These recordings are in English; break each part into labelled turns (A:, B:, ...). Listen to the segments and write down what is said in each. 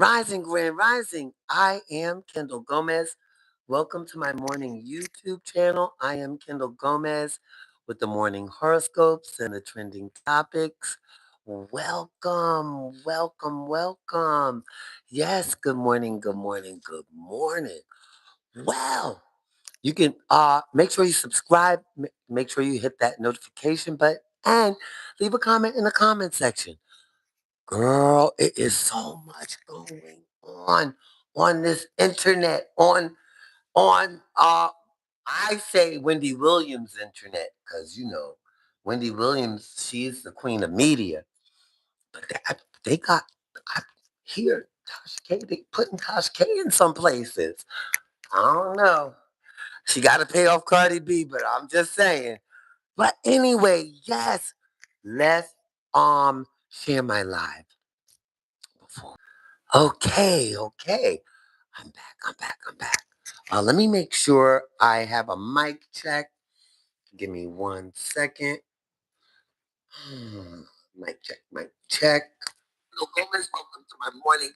A: Rising, Grand Rising. I am Kendall Gomez. Welcome to my morning YouTube channel. I am Kendall Gomez with the morning horoscopes and the trending topics. Welcome, welcome, welcome. Yes, good morning, good morning, good morning. Well, you can make sure you subscribe, make sure you hit that notification button, and leave a comment in the comment section. Girl, it is so much going on this internet, on I say Wendy Williams internet, because Wendy Williams, she's the queen of media. But they got I hear Tosh K, they putting Tosh K in some places. I don't know. She got to pay off Cardi B, but I'm just saying. But anyway, yes, let's share my live before. Okay. I'm back. Let me make sure I have a mic check. Give me 1 second. Mic check, mic check. Hello, Gomez. Welcome to my morning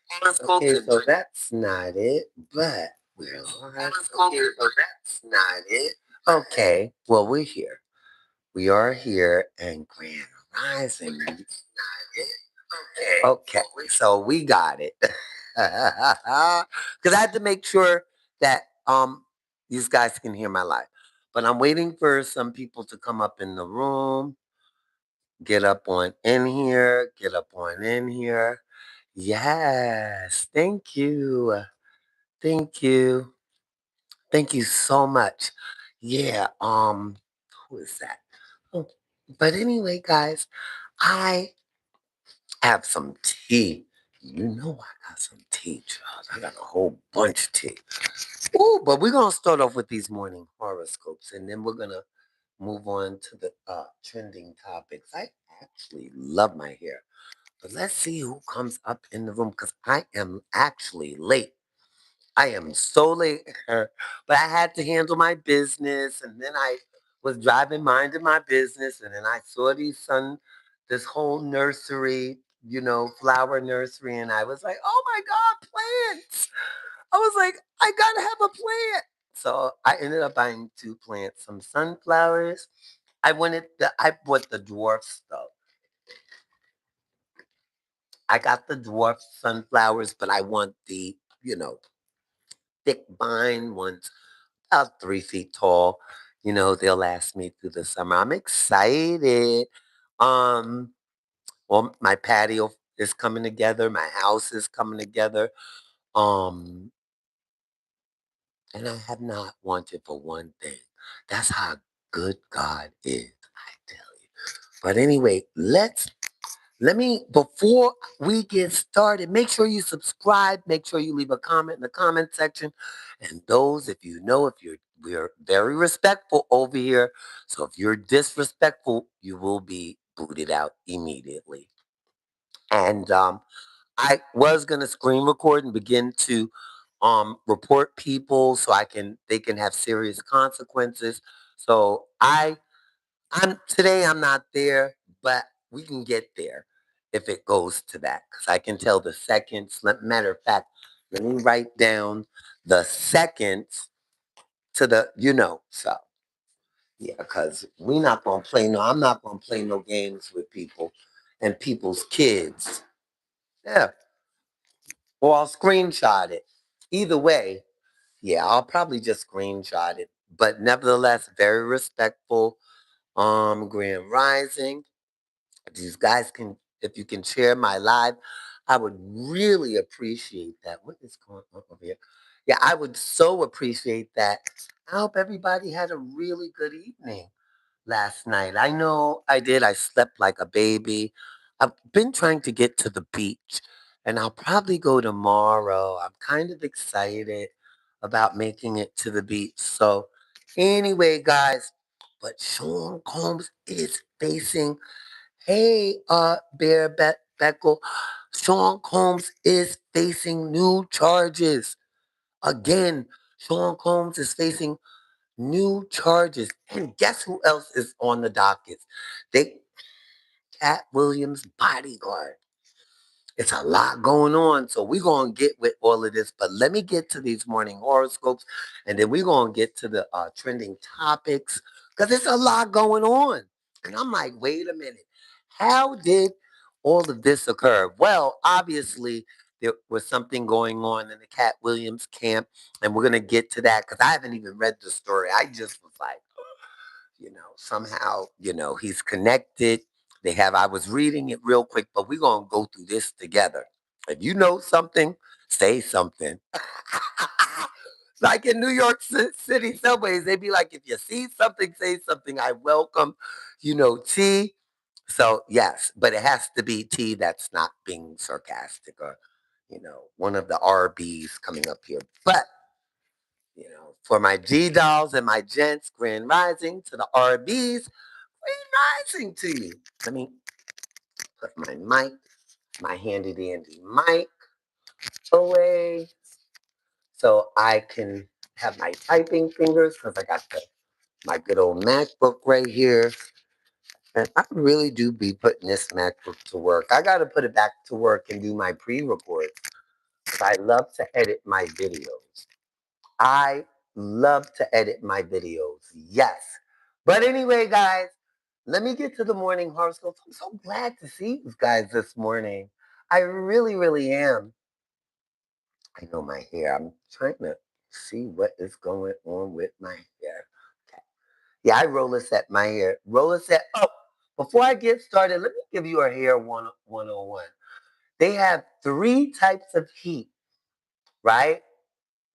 A: horoscope. Okay, so that's not it, but we're live. Okay, so that's not it. Okay, well, we're here. We are here, and Grand Rising. That's not it. Okay, so we got it. Because I had to make sure that these guys can hear my live. But I'm waiting for some people to come up in the room, get up on in here, get up on in here. Yes, thank you. Thank you. Thank you so much. Yeah, who is that? Oh, but anyway, guys, I have some tea. You know I got some tea, Charles. I got a whole bunch of tea. Ooh, but we're gonna start off with these morning horoscopes, and then we're gonna move on to the trending topics. I actually love my hair, but let's see who comes up in the room because I am actually late. I am so late, but I had to handle my business, and then I was driving, minding my business, and then I saw this whole nursery, flower nursery, and I was like, oh my God, plants! I was like, I gotta have a plant. So I ended up buying two plants, some sunflowers. I bought the dwarfs though. I got the dwarf sunflowers, but I want the, thick vine ones, about 3 feet tall. They'll last me through the summer. I'm excited. Um, well, my patio is coming together. My house is coming together. Um, and I have not wanted for one thing. That's how good God is, I tell you. But anyway, before we get started, make sure you subscribe, make sure you leave a comment in the comment section. And those, we're very respectful over here. So if you're disrespectful, you will be booted out immediately. And I was gonna screen record and begin to report people so they can have serious consequences. So I'm not there, but we can get there if it goes to that because I can tell the seconds. Matter of fact, let me write down the seconds to so yeah, because I'm not gonna play no games with people and people's kids. Yeah, or I'll screenshot it. Either way, yeah, I'll probably just screenshot it. But nevertheless, very respectful. Grand Rising. If you can share my live, I would really appreciate that. What is going on over here? Yeah, I would so appreciate that. I hope everybody had a really good evening last night. I know I did. I slept like a baby. I've been trying to get to the beach, and I'll probably go tomorrow. I'm kind of excited about making it to the beach. So, anyway, guys, but Sean Combs is facing. Hey, Beckle. Sean Combs is facing new charges. Again, Sean Combs is facing new charges. And guess who else is on the docket? They Cat Williams' bodyguard. It's a lot going on. So we're going to get with all of this. But let me get to these morning horoscopes. And then we're going to get to the trending topics. Because there's a lot going on. And I'm like, wait a minute. How did all of this occur? Well, obviously, there was something going on in the Cat Williams camp. And we're going to get to that because I haven't even read the story. I just was like, somehow, he's connected. I was reading it real quick, but we're going to go through this together. If you know something, say something. Like in New York City subways, they be like, if you see something, say something. I welcome, tea. So, yes, but it has to be tea that's not being sarcastic or, one of the RBs coming up here. But for my G dolls and my gents, grand rising to the RBs, grand rising to you. Let me put my handy dandy mic away so I can have my typing fingers because I got my good old MacBook right here. And I really do be putting this MacBook to work. I got to put it back to work and do my pre-records because I love to edit my videos. I love to edit my videos. Yes. But anyway, guys, let me get to the morning horoscopes. I'm so glad to see you guys this morning. I really, really am. I know my hair. I'm trying to see what is going on with my hair. Okay. Yeah, I roller set my hair. Roller set. Oh, before I get started, let me give you a hair 101. They have three types of heat, right?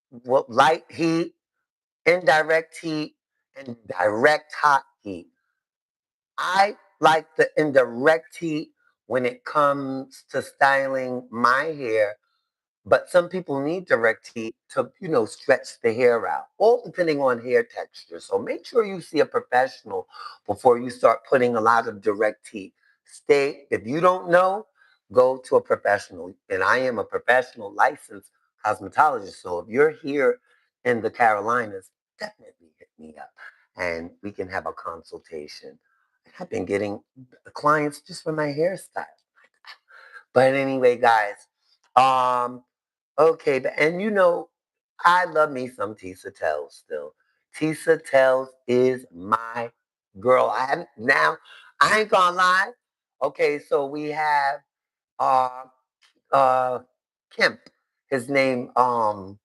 A: What light heat, indirect heat, and direct hot heat. I like the indirect heat when it comes to styling my hair, but some people need direct heat to, stretch the hair out, all depending on hair texture. So make sure you see a professional before you start putting a lot of direct heat. If you don't know, go to a professional. And I am a professional licensed cosmetologist. So if you're here in the Carolinas, definitely hit me up and we can have a consultation. I've been getting clients just for my hairstyle. But anyway, guys, um, okay, and I love me some Tisa Tells still. Tisa Tells is my girl. I ain't gonna lie. Okay, so we have uh Kemp. His name, oh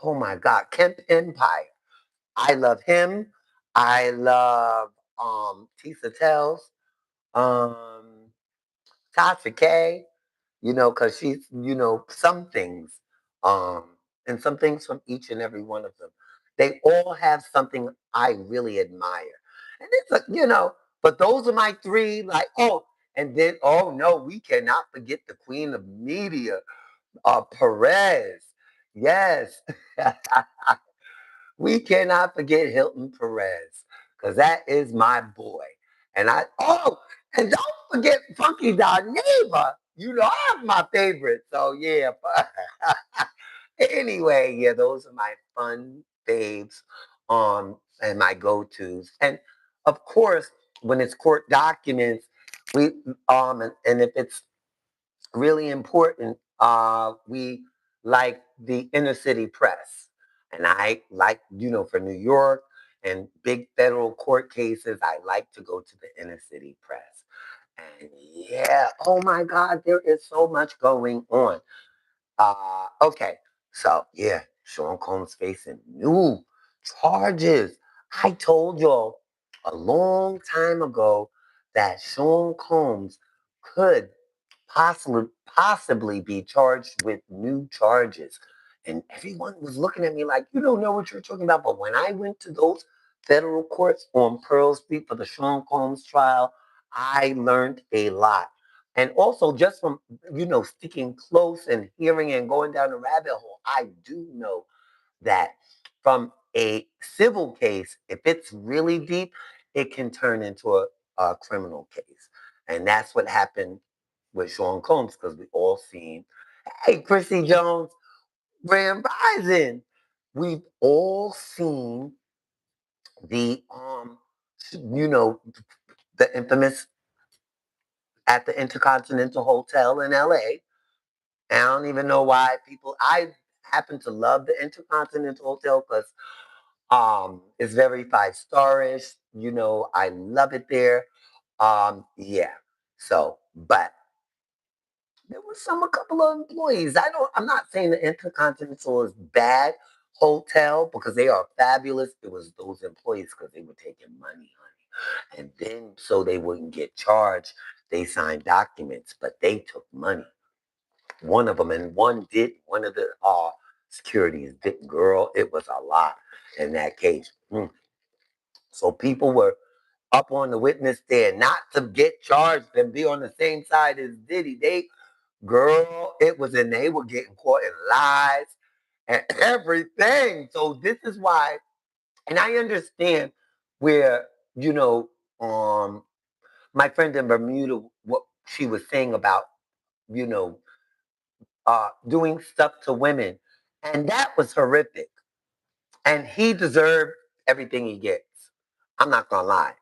A: my God, Kemp Empire. I love him. I love Tisa Tells. Um Tasha K. Because she's, some things, um, and some things from each and every one of them. They all have something I really admire. And it's like, but those are my three, like, oh, and then, oh no, we cannot forget the queen of media, Perez. Yes. We cannot forget Hilton Perez, because that is my boy. And don't forget Funky Dog Neighbor. I'm my favorite. So yeah. Anyway, yeah, those are my fun faves, and my go-tos. And of course, when it's court documents, we and if it's really important. We like the inner city press. And I like, for New York and big federal court cases, I like to go to the inner city press. And yeah, oh my God, there is so much going on. Okay, so yeah, Sean Combs facing new charges. I told y'all a long time ago that Sean Combs could possibly be charged with new charges. And everyone was looking at me like, you don't know what you're talking about. But when I went to those federal courts on Pearl Street for the Sean Combs trial, I learned a lot. And also just from, sticking close and hearing and going down the rabbit hole, I do know that from a civil case, if it's really deep, it can turn into a criminal case. And that's what happened with Sean Combs because we all seen, hey, Chrissy Jones, Grand Rising. We've all seen the, you know, the infamous at the Intercontinental Hotel in LA. I don't even know why people. I happen to love the Intercontinental Hotel because it's very five starish. I love it there. Yeah. So, but there was a couple of employees. I'm not saying the Intercontinental is bad hotel because they are fabulous. It was those employees because they were taking money, honey. And then so they wouldn't get charged, they signed documents, but they took money. One of them, and one of the securities did, girl, it was a lot in that case. So people were up on the witness stand not to get charged and be on the same side as Diddy. Girl, it was, and they were getting caught in lies and everything. So this is why, and I understand where, you know, um, my friend in Bermuda, what she was saying about, you know, doing stuff to women. And that was horrific. And he deserved everything he gets. I'm not going to lie.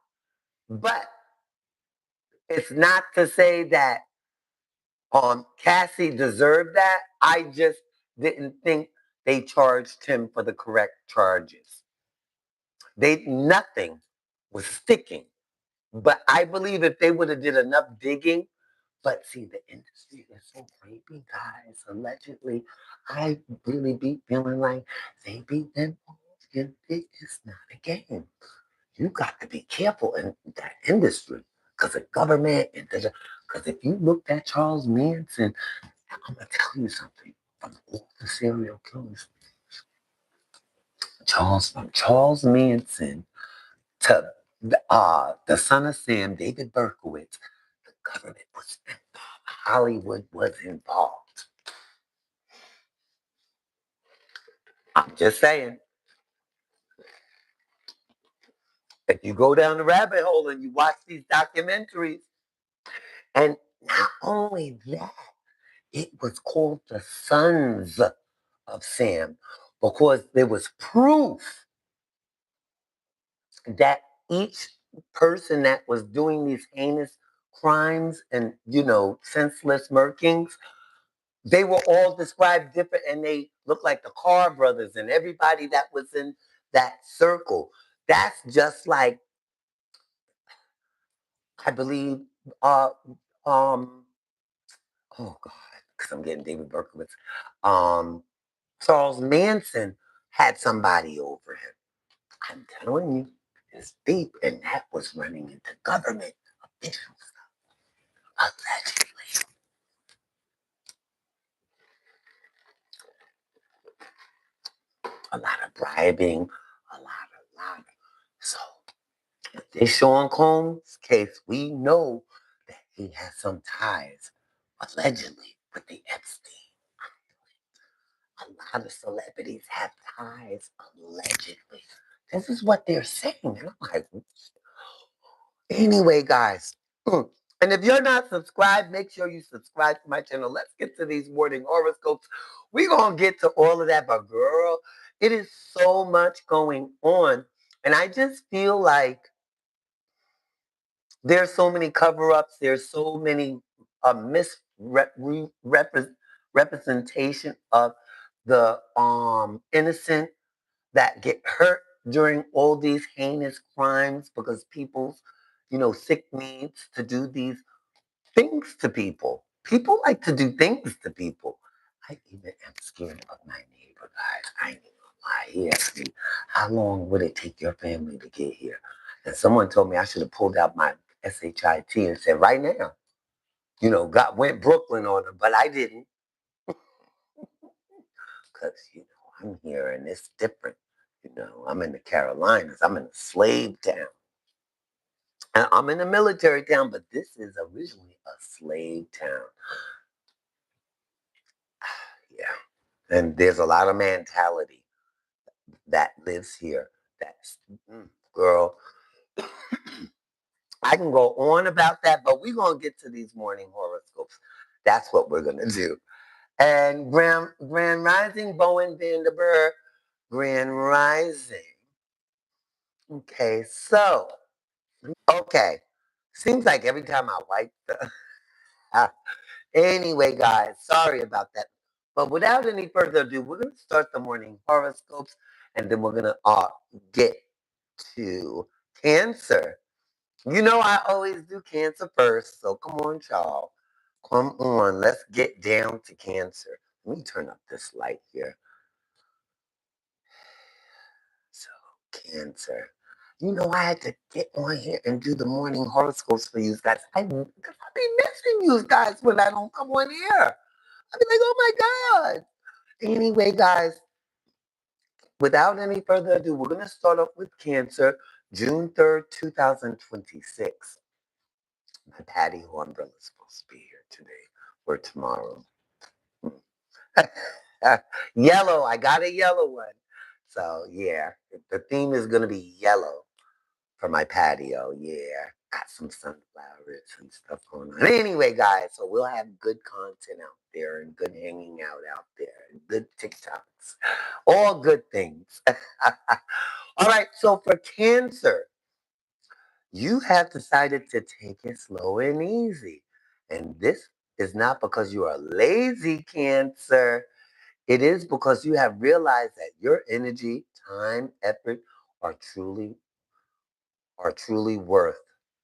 A: But it's not to say that Cassie deserved that. I just didn't think they charged him for the correct charges. Nothing was sticking. But I believe if they would have did enough digging, but see, the industry is so rapey, guys. Allegedly, I really be feeling like they beat them off. And it's not a game. You got to be careful in that industry because the government and because if you look at Charles Manson, I'm gonna tell you something. From all the serial killers, from Charles Manson to the son of Sam, David Berkowitz, the government was involved. Hollywood was involved. I'm just saying, if you go down the rabbit hole and you watch these documentaries, and not only that, it was called the Sons of Sam because there was proof that each person that was doing these heinous crimes and senseless murkings, they were all described different, and they looked like the Carr brothers and everybody that was in that circle. That's just like, I believe, uh um oh God, because I'm getting David Berkowitz. um Charles Manson had somebody over him. I'm telling you, it's deep, and that was running into government officials, allegedly. A lot of bribing, a lot. So, this Sean Combs case, we know that he has some ties, allegedly, with the Epstein. A lot of celebrities have ties, allegedly. This is what they're saying. And I'm like, anyway, guys. And if you're not subscribed, make sure you subscribe to my channel. Let's get to these morning horoscopes. We're going to get to all of that. But, girl, it is so much going on. And I just feel like there's so many cover-ups. There's so many misrepresentation of the innocent that get hurt during all these heinous crimes because people's, sick needs to do these things to people. People like to do things to people. I even am scared of my neighbor, guys. I ain't even gonna lie. He asked me, how long would it take your family to get here? And someone told me I should have pulled out my SHIT and said, right now, went Brooklyn on them, but I didn't because, I'm here and it's different. I'm in the Carolinas. I'm in a slave town. And I'm in a military town, but this is originally a slave town. Yeah. And there's a lot of mentality that lives here. That's, girl, I can go on about that, but we're going to get to these morning horoscopes. That's what we're going to do. And Grand Rising, Bowen Vanderberg, Grand Rising. Okay, so, okay. Seems like every time I wipe the Anyway, guys, sorry about that. But without any further ado, we're going to start the morning horoscopes and then we're going to get to Cancer. You know, I always do Cancer first. So come on, y'all. Come on. Let's get down to Cancer. Let me turn up this light here. So, Cancer. You know, I had to get on here and do the morning horoscopes for you guys. I be missing you guys when I don't come on here. I be like, oh my God. Anyway, guys, without any further ado, we're going to start off with Cancer, June 3rd, 2026. My patio umbrella is supposed to be here today or tomorrow. Yellow, I got a yellow one. So, yeah, the theme is going to be yellow for my patio. Yeah, got some sunflowers and stuff going on. Anyway, guys, so we'll have good content out there and good hanging out there and good TikToks. All good things. All right, so for Cancer, you have decided to take it slow and easy. And this is not because you are lazy, Cancer. It is because you have realized that your energy, time, effort are truly worth.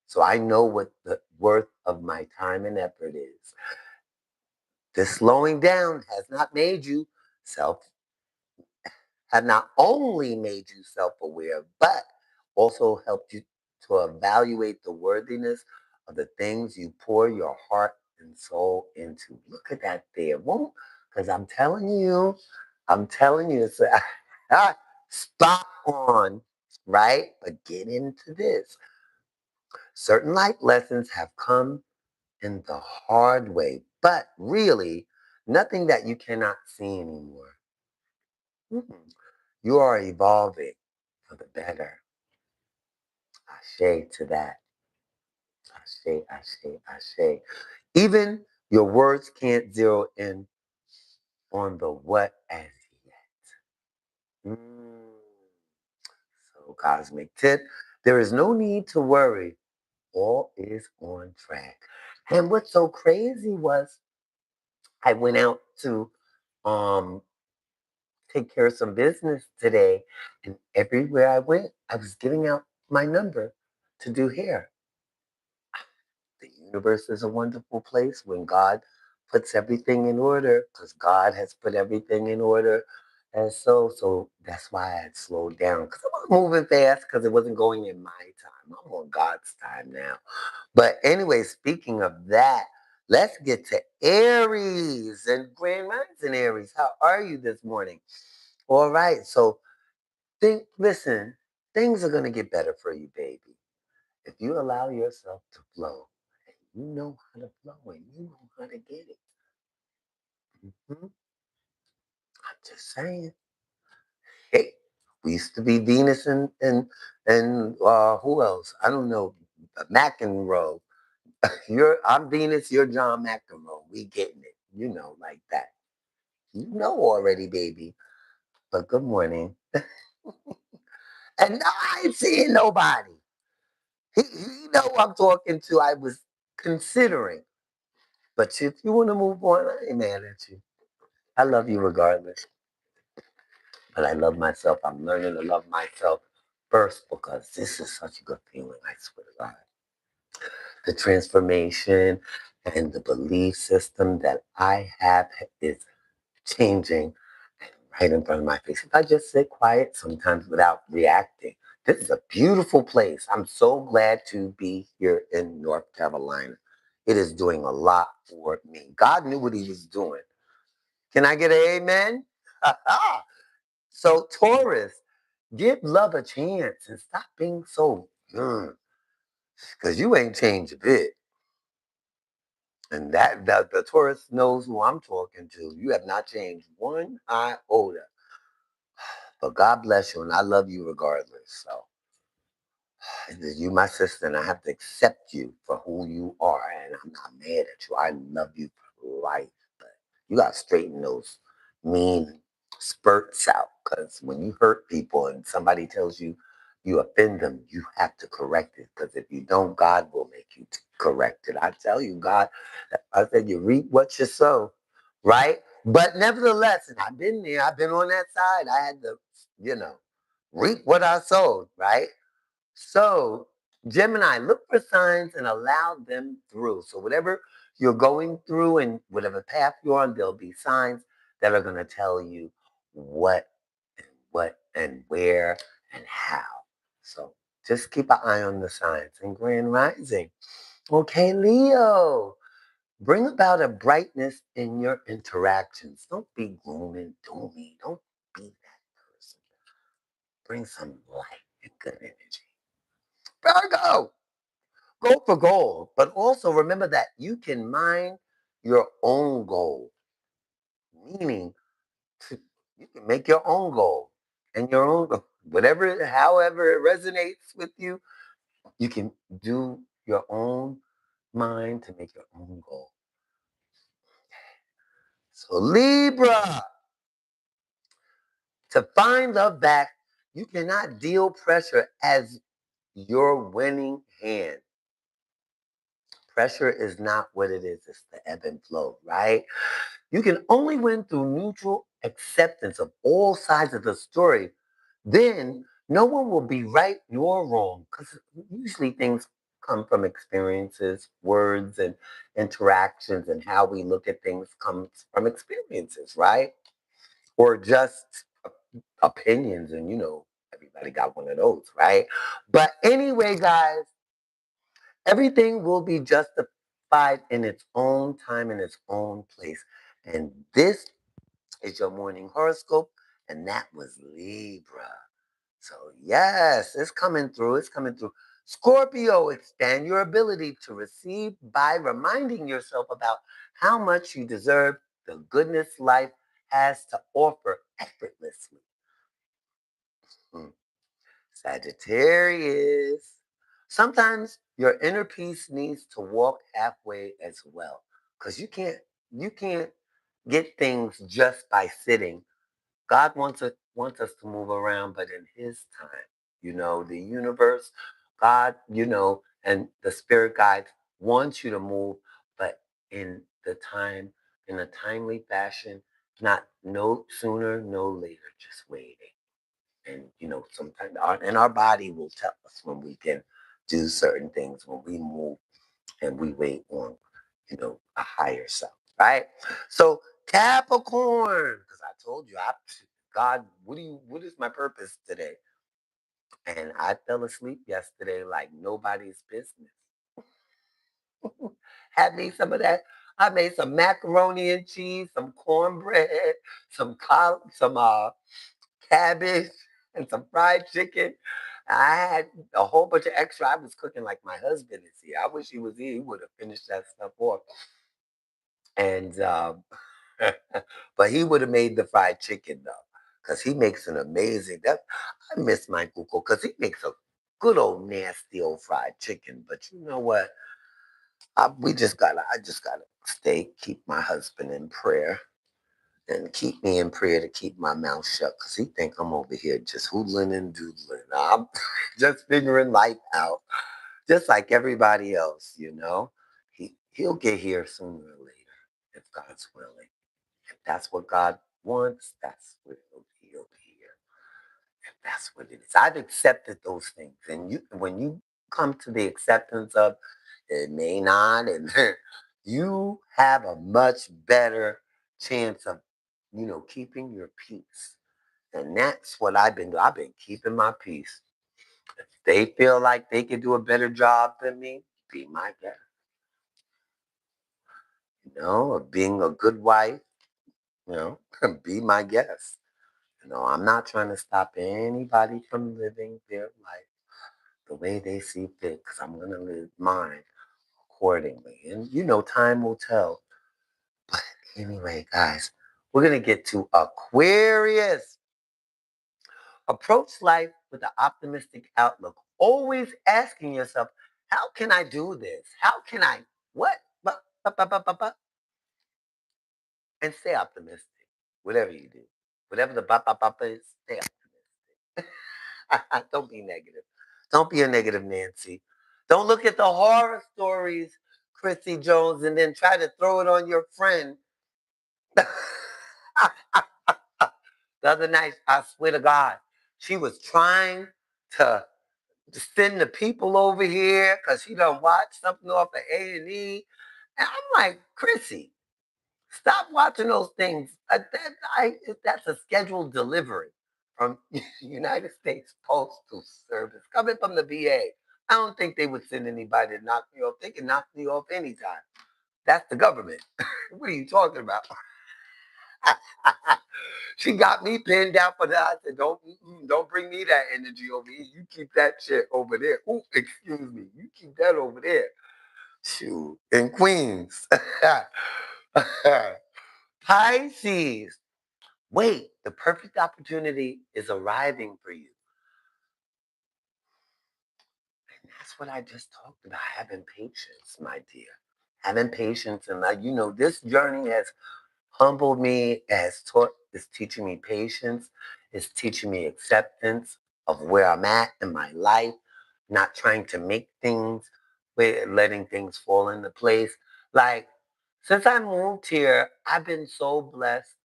A: So I know what the worth of my time and effort is. This slowing down has not made you self have not only made you self-aware, but also helped you to evaluate the worthiness of the things you pour your heart and soul into. Look at that there. Won't because I'm telling you, it's spot on, right? But get into this. Certain life lessons have come in the hard way, but really nothing that you cannot see anymore. Mhm. You are evolving for the better. Ashe to that. Ashe, ashe, ashe. Even your words can't zero in on the what as yet. So, cosmic tip there is no need to worry. All is on track. And what's so crazy was I went out to um take care of some business today, and everywhere I went, I was giving out my number to do hair. The universe is a wonderful place when God puts everything in order, because God has put everything in order. And so that's why I had slowed down, because I was moving fast because it wasn't going in my time. I'm on God's time now. But anyway, speaking of that, let's get to Aries and Grand Rising Aries. How are you this morning? All right. So listen, things are going to get better for you, baby. If you allow yourself to flow, and you know how to flow and you know how to get it. I'm just saying. Hey, we used to be Venus and who else? I don't know. McEnroe. I'm Venus, you're John McEnroe. We getting it. You know, like that. You know already, baby. But good morning. And no, I ain't seeing nobody. He know who I'm talking to. I was considering. But if you want to move on, I ain't mad at you. I love you regardless. But I love myself. I'm learning to love myself first because this is such a good feeling, I swear to God. The transformation and the belief system that I have is changing right in front of my face. If I just sit quiet sometimes without reacting, this is a beautiful place. I'm so glad to be here in North Carolina. It is doing a lot for me. God knew what he was doing. Can I get an amen? So, Taurus, give love a chance and stop being so, because you ain't changed a bit. And that the Taurus knows who I'm talking to. You have not changed one iota. But God bless you, and I love you regardless. So, you my sister, and I have to accept you for who you are, and I'm not mad at you. I love you for life, but you got to straighten those mean spurts out, because when you hurt people and somebody tells you you offend them, you have to correct it. Because if you don't, God will make you correct it. I tell you, God, I said, you reap what you sow, right? But nevertheless, and I've been there, I've been on that side. I had to, you know, reap what I sowed, right? So, Gemini, look for signs and allow them through. So, whatever you're going through and whatever path you're on, there'll be signs that are going to tell you what what and where and how. So, just keep an eye on the signs and Grand Rising. Okay, Leo, bring about a brightness in your interactions. Don't be gloom and doomy. Don't be that person. Bring some light and good energy. Virgo, go for gold, but also remember that you can mine your own gold, meaning to, you can make your own gold and your own, whatever, however it resonates with you, you can do your own mind to make your own goal. So Libra, to find love back, you cannot deal pressure as your winning hand. Pressure is not what it is. It's the ebb and flow, right? You can only win through mutual acceptance of all sides of the story. Then no one will be right nor wrong because usually things come from experiences, words, and interactions, and how we look at things comes from experiences, right? Or just opinions, and everybody got one of those, right? But anyway, guys, everything will be justified in its own time, in its own place. And this is your morning horoscope, and that was Libra. So, yes, it's coming through. It's coming through. Scorpio, expand your ability to receive by reminding yourself about how much you deserve the goodness life has to offer effortlessly. Hmm. Sagittarius. Sometimes your inner peace needs to walk halfway as well. Because you can't get things just by sitting. God wants us to move around, but in his time. The universe, God, and the spirit guides wants you to move, but in the time, in a timely fashion, not no sooner, no later, just waiting. And sometimes our body will tell us when we can do certain things, when we move and we wait on a higher self, right? So Capricorn, because I told you, God, what is my purpose today? And I fell asleep yesterday like nobody's business. Had me some of that. I made some macaroni and cheese, some cornbread, some cabbage, and some fried chicken. I had a whole bunch of extra. I was cooking like my husband is here. I wish he was here. He would have finished that stuff off. And but he would have made the fried chicken though, because he makes an amazing. That I miss my Google because he makes a good old nasty old fried chicken. But you know what? I just gotta keep my husband in prayer and keep me in prayer to keep my mouth shut because he think I'm over here just hoodling and doodling. I'm just figuring life out, just like everybody else. He'll get here sooner or later if God's willing. If that's what God wants, that's what he'll be here. If that's what it is. I've accepted those things. And when you come to the acceptance of it may not, and you have a much better chance of, keeping your peace. And that's what I've been doing. I've been keeping my peace. If they feel like they can do a better job than me, be my guest. Of being a good wife, be my guest. I'm not trying to stop anybody from living their life the way they see fit because I'm going to live mine accordingly. And, time will tell. But anyway, guys, we're going to get to Aquarius. Approach life with an optimistic outlook. Always asking yourself, how can I do this? How can I, what? And stay optimistic. Whatever you do. Whatever the is, stay optimistic. Don't be negative. Don't be a negative Nancy. Don't look at the horror stories, Chrissy Jones, and then try to throw it on your friend. The other night, I swear to God, she was trying to send the people over here because she done watched something off of A&E. And I'm like, Chrissy, stop watching those things. That's a scheduled delivery from United States Postal Service coming from the VA. I don't think they would send anybody to knock me off. They can knock me off anytime. That's the government. What are you talking about? She got me pinned down for that. I said, don't bring me that energy over here. You keep that shit over there. Ooh, excuse me. You keep that over there. Shoot. In Queens. Pisces. Wait, the perfect opportunity is arriving for you. And that's what I just talked about, having patience, my dear. Having patience. And this journey has humbled me, has taught, is teaching me patience, is teaching me acceptance of where I'm at in my life, not trying to make things, letting things fall into place. Like, since I moved here, I've been so blessed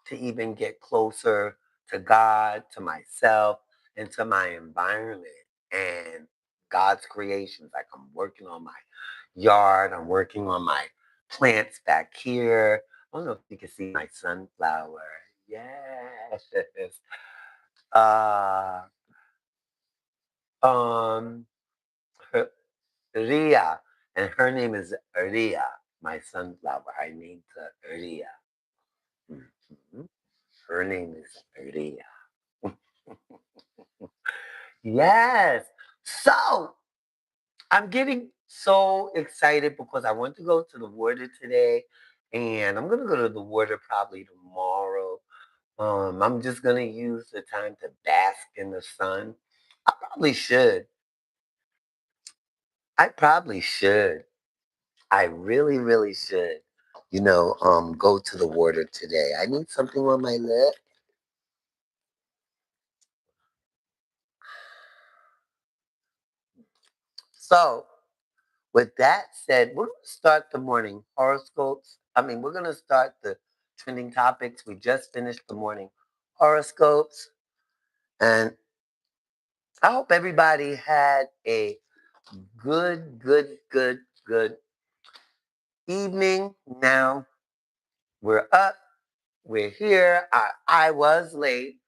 A: to even get closer to God, to myself, and to my environment and God's creations. Like, I'm working on my yard, I'm working on my plants back here. I don't know if you can see my sunflower. Yes. Uh, um, her, Ria, and her name is Ria, my sunflower. I named her Ria. Mhm. Her name is Ria. Yes. So I'm getting so excited because I want to go to the water today, and I'm gonna go to the water probably tomorrow. I'm just gonna use the time to bask in the sun. I probably should. I probably should. I really, really should. Go to the water today. I need something on my lip. So, with that said, we're gonna start the morning horoscopes. We're gonna start the trending topics. We just finished the morning horoscopes, and I hope everybody had a good, good, good, good evening. Now we're up. We're here. I was late,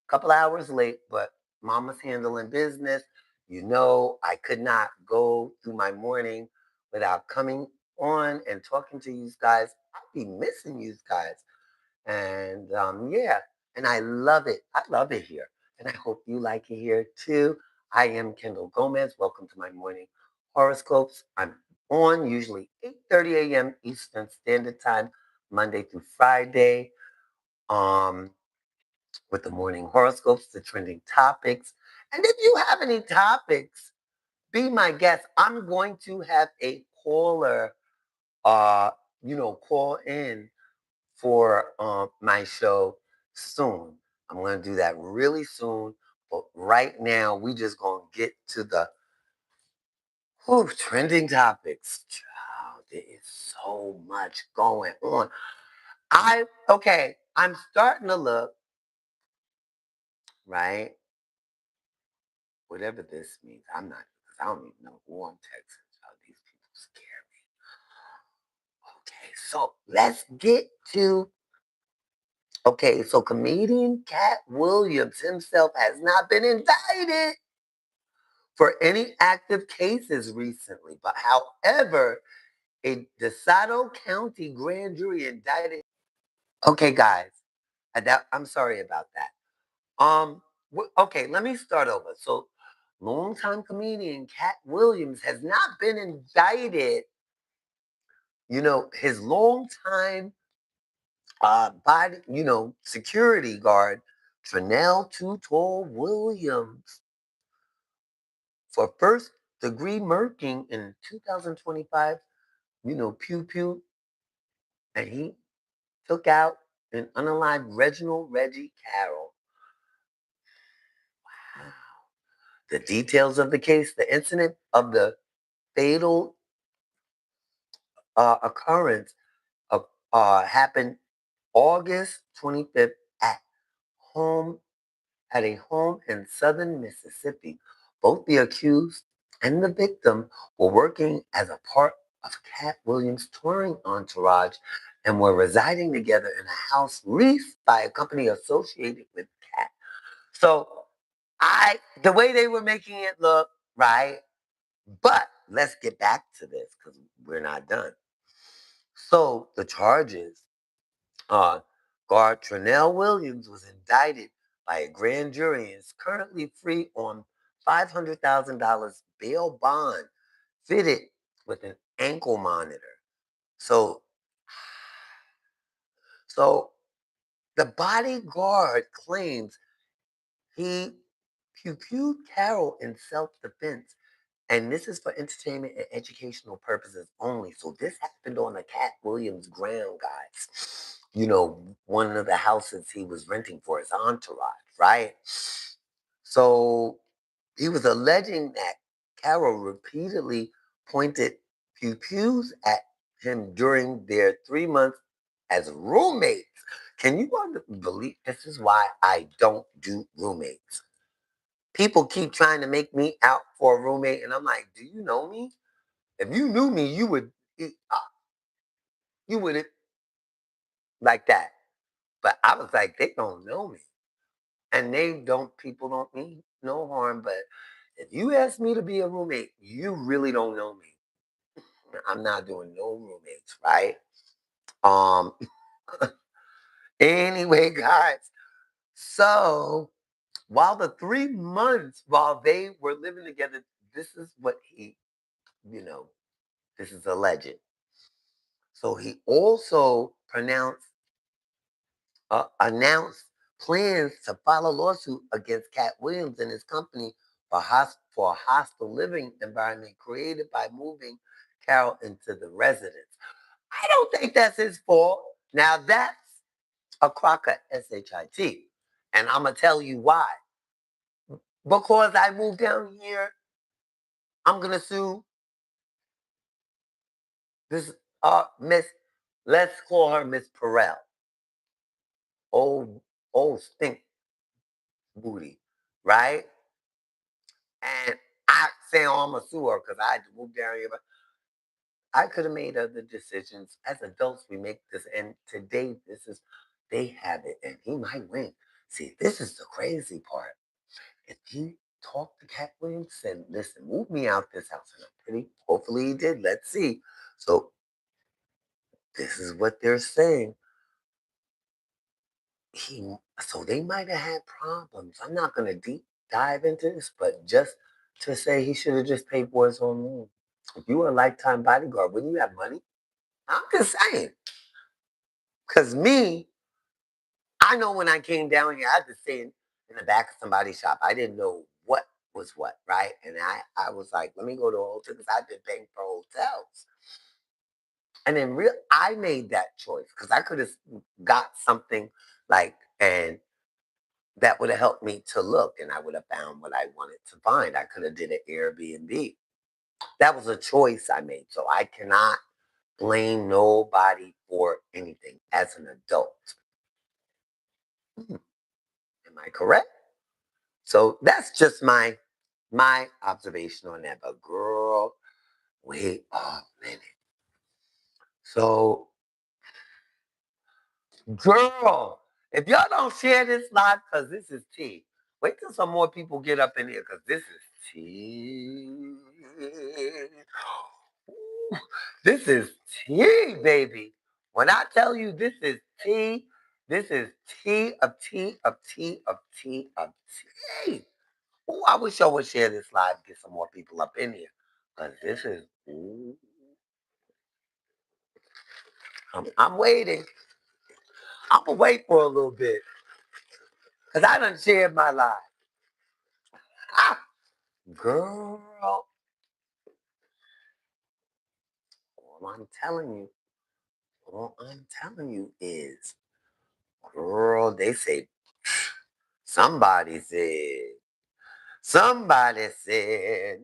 A: a couple hours late, but mama's handling business. I could not go through my morning without coming on and talking to you guys. I'll be missing you guys. And yeah, and I love it. I love it here. And I hope you like it here too. I am Kendall Gomez. Welcome to my morning horoscopes. I'm on usually 8:30 a.m. Eastern Standard Time, Monday through Friday. Um, with the morning horoscopes, the trending topics. And if you have any topics, be my guest. I'm going to have a caller, uh, call in for my show soon. I'm going to do that really soon. But right now, we just going to get to the trending topics. Child, there is so much going on. I'm starting to look, right? Whatever this means, I'm not, because I don't even know who I'm texting. So these people scare me. Okay, so let's get to. Okay, so comedian Cat Williams himself has not been indicted for any active cases recently. But however, a DeSoto County grand jury indicted. Okay, guys, I'm sorry about that. Okay, let me start over. So, longtime comedian Cat Williams has not been indicted. His longtime body, security guard, Trinell Too Tall Williams, for first degree murking in 2025, pew pew, and he took out an unalived Reginald Reggie Carroll. Wow. The details of the case, the incident of the fatal occurrence happened August 25th at home at a home in southern Mississippi. Both the accused and the victim were working as a part of Cat Williams' touring entourage and were residing together in a house leased by a company associated with Cat. So the way they were making it look, right? But let's get back to this because we're not done. So the charges, guard Trinell Williams was indicted by a grand jury and is currently free on $500,000 bail bond fitted with an ankle monitor. So, so the bodyguard claims he pew-pewed Carol in self-defense. And this is for entertainment and educational purposes only. So this happened on the Cat Williams ground, guys. You know, one of the houses he was renting for his entourage, right? So he was alleging that Carol repeatedly pointed pew-pews at him during their 3 months as roommates. Can you believe this is why I don't do roommates? People keep trying to make me out for a roommate, and I'm like, do you know me? If you knew me, you would like that. But I was like, they don't know me, and people don't mean no harm. But if you ask me to be a roommate, you really don't know me. I'm not doing no roommates, right? Um. Anyway, guys. So while they were living together, this is what you know, this is alleged. So he also announced plans to file a lawsuit against Cat Williams and his company for a hostile living environment created by moving Carol into the residence. I don't think that's his fault. Now that's a crocker, SHIT. And I'm going to tell you why. Because I moved down here, I'm going to sue this Miss, let's call her Miss Perel. Old, old stink booty, right? And I say, oh, I'm a sewer because I had to move down here. But I could have made other decisions. As adults, we make this. And today, they have it. And he might win. See, this is the crazy part. If he talked to Cat Williams and said, listen, move me out this house. And hopefully he did. Let's see. So this is what they're saying. So they might have had problems. I'm not going to deep dive into this, but just to say he should have just paid for his own room. If you were a lifetime bodyguard, wouldn't you have money? I'm just saying. Because I know when I came down here, I had to stay in the back of somebody's shop. I didn't know what was what, right? And I was like, let me go to a hotel because I've been paying for hotels. And then I made that choice because I could have got something and that would have helped me to look and I would have found what I wanted to find. I could have did an Airbnb. That was a choice I made. So I cannot blame nobody for anything as an adult. Am I correct? So that's just my observation on that. But girl, wait a minute. So girl, if y'all don't share this live, because this is tea. Wait till some more people get up in here, because this is tea. Ooh, this is tea, baby. When I tell you this is tea of tea of tea of tea of tea. Ooh, I wish y'all would share this live, get some more people up in here. Because this is, ooh, I'm waiting. I'm going to wait for a little bit. Because I done shared my life. Ah, girl, all I'm telling you, is, girl, they say, somebody said, Somebody said,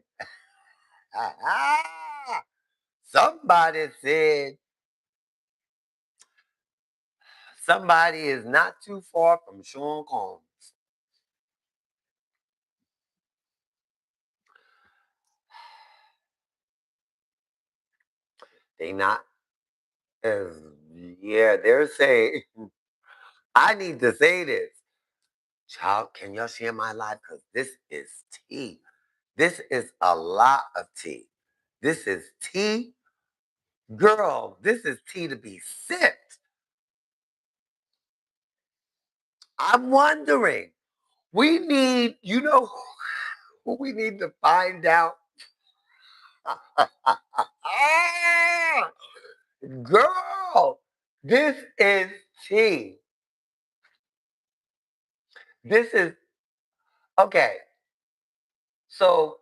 A: ah, somebody said, somebody is not too far from Sean Combs. They not as, yeah, they're saying, I need to say this. Child, can y'all share my life? Because this is tea. This is a lot of tea. This is tea. Girl, this is tea to be sipped. I'm wondering, we need, you know, who we need to find out? Ah, girl, this is tea. This is, okay. So,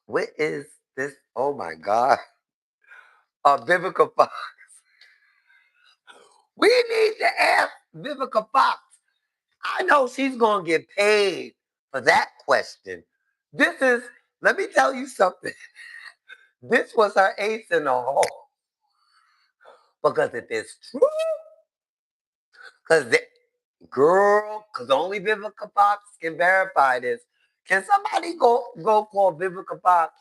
A: what is this? Oh my God. Vivica Fox. We need to ask Vivica Fox. I know she's going to get paid for that question. This is, let me tell you something. This was her ace in the hole. Because if it's true, because girl, because only Vivica Fox can verify this. Can somebody go call Vivica Fox?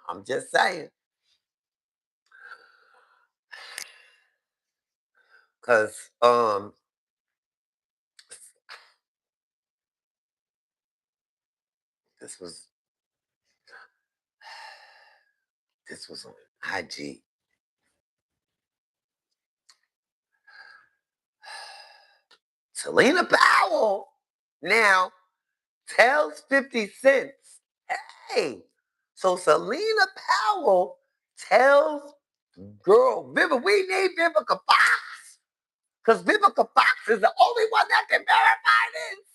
A: I'm just saying. Because this was this was on IG. Selena Powell now tells 50 Cents, hey, so Selena Powell tells girl, we need Vivica Fox. Because Vivica Fox is the only one that can verify this.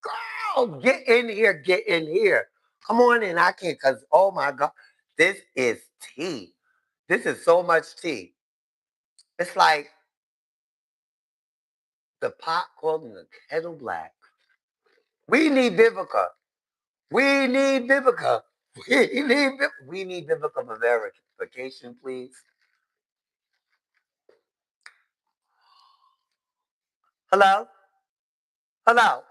A: Girl, get in here, get in here. Come on in, I can't, because, oh my God, this is tea. This is so much tea. It's like the pot calling the kettle black. We need Vivica. We need Vivica. We need Vivica for verification, please. Hello? Hello?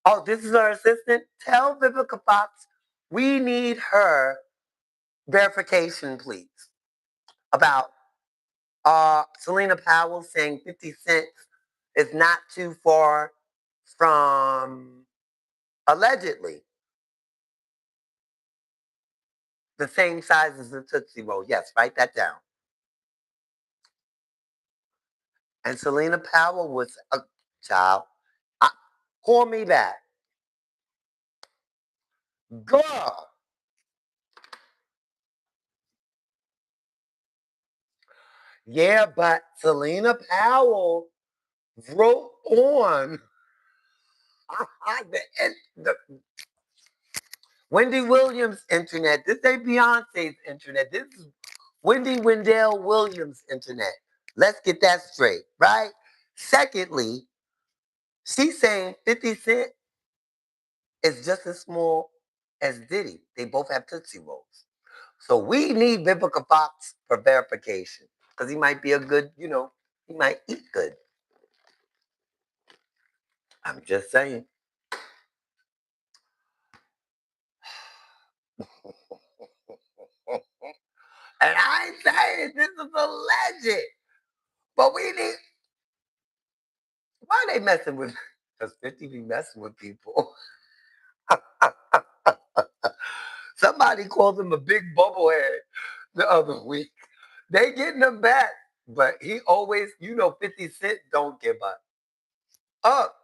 A: Oh, this is our assistant? Tell Vivica Fox we need her verification, please. About Selena Powell saying 50 Cent is not too far from allegedly the same size as the Tootsie Roll. Yes, write that down. And Selena Powell was a child. I, call me back. Girl. Yeah, but Selena Powell wrote on the Wendy Williams internet. This ain't Beyonce's internet. This is Wendy Wendell Williams internet. Let's get that straight, right? Secondly, she's saying 50 Cent is just as small as Diddy. They both have Tootsie Rolls. So we need Vivica Fox for verification because he might be a good, he might eat good. I'm just saying. And I ain't saying this is a legend, but we need. Why are they messing with? Because 50 be messing with people. Somebody called him a big bubblehead the other week. They getting him back, but he always, 50 Cent don't give up.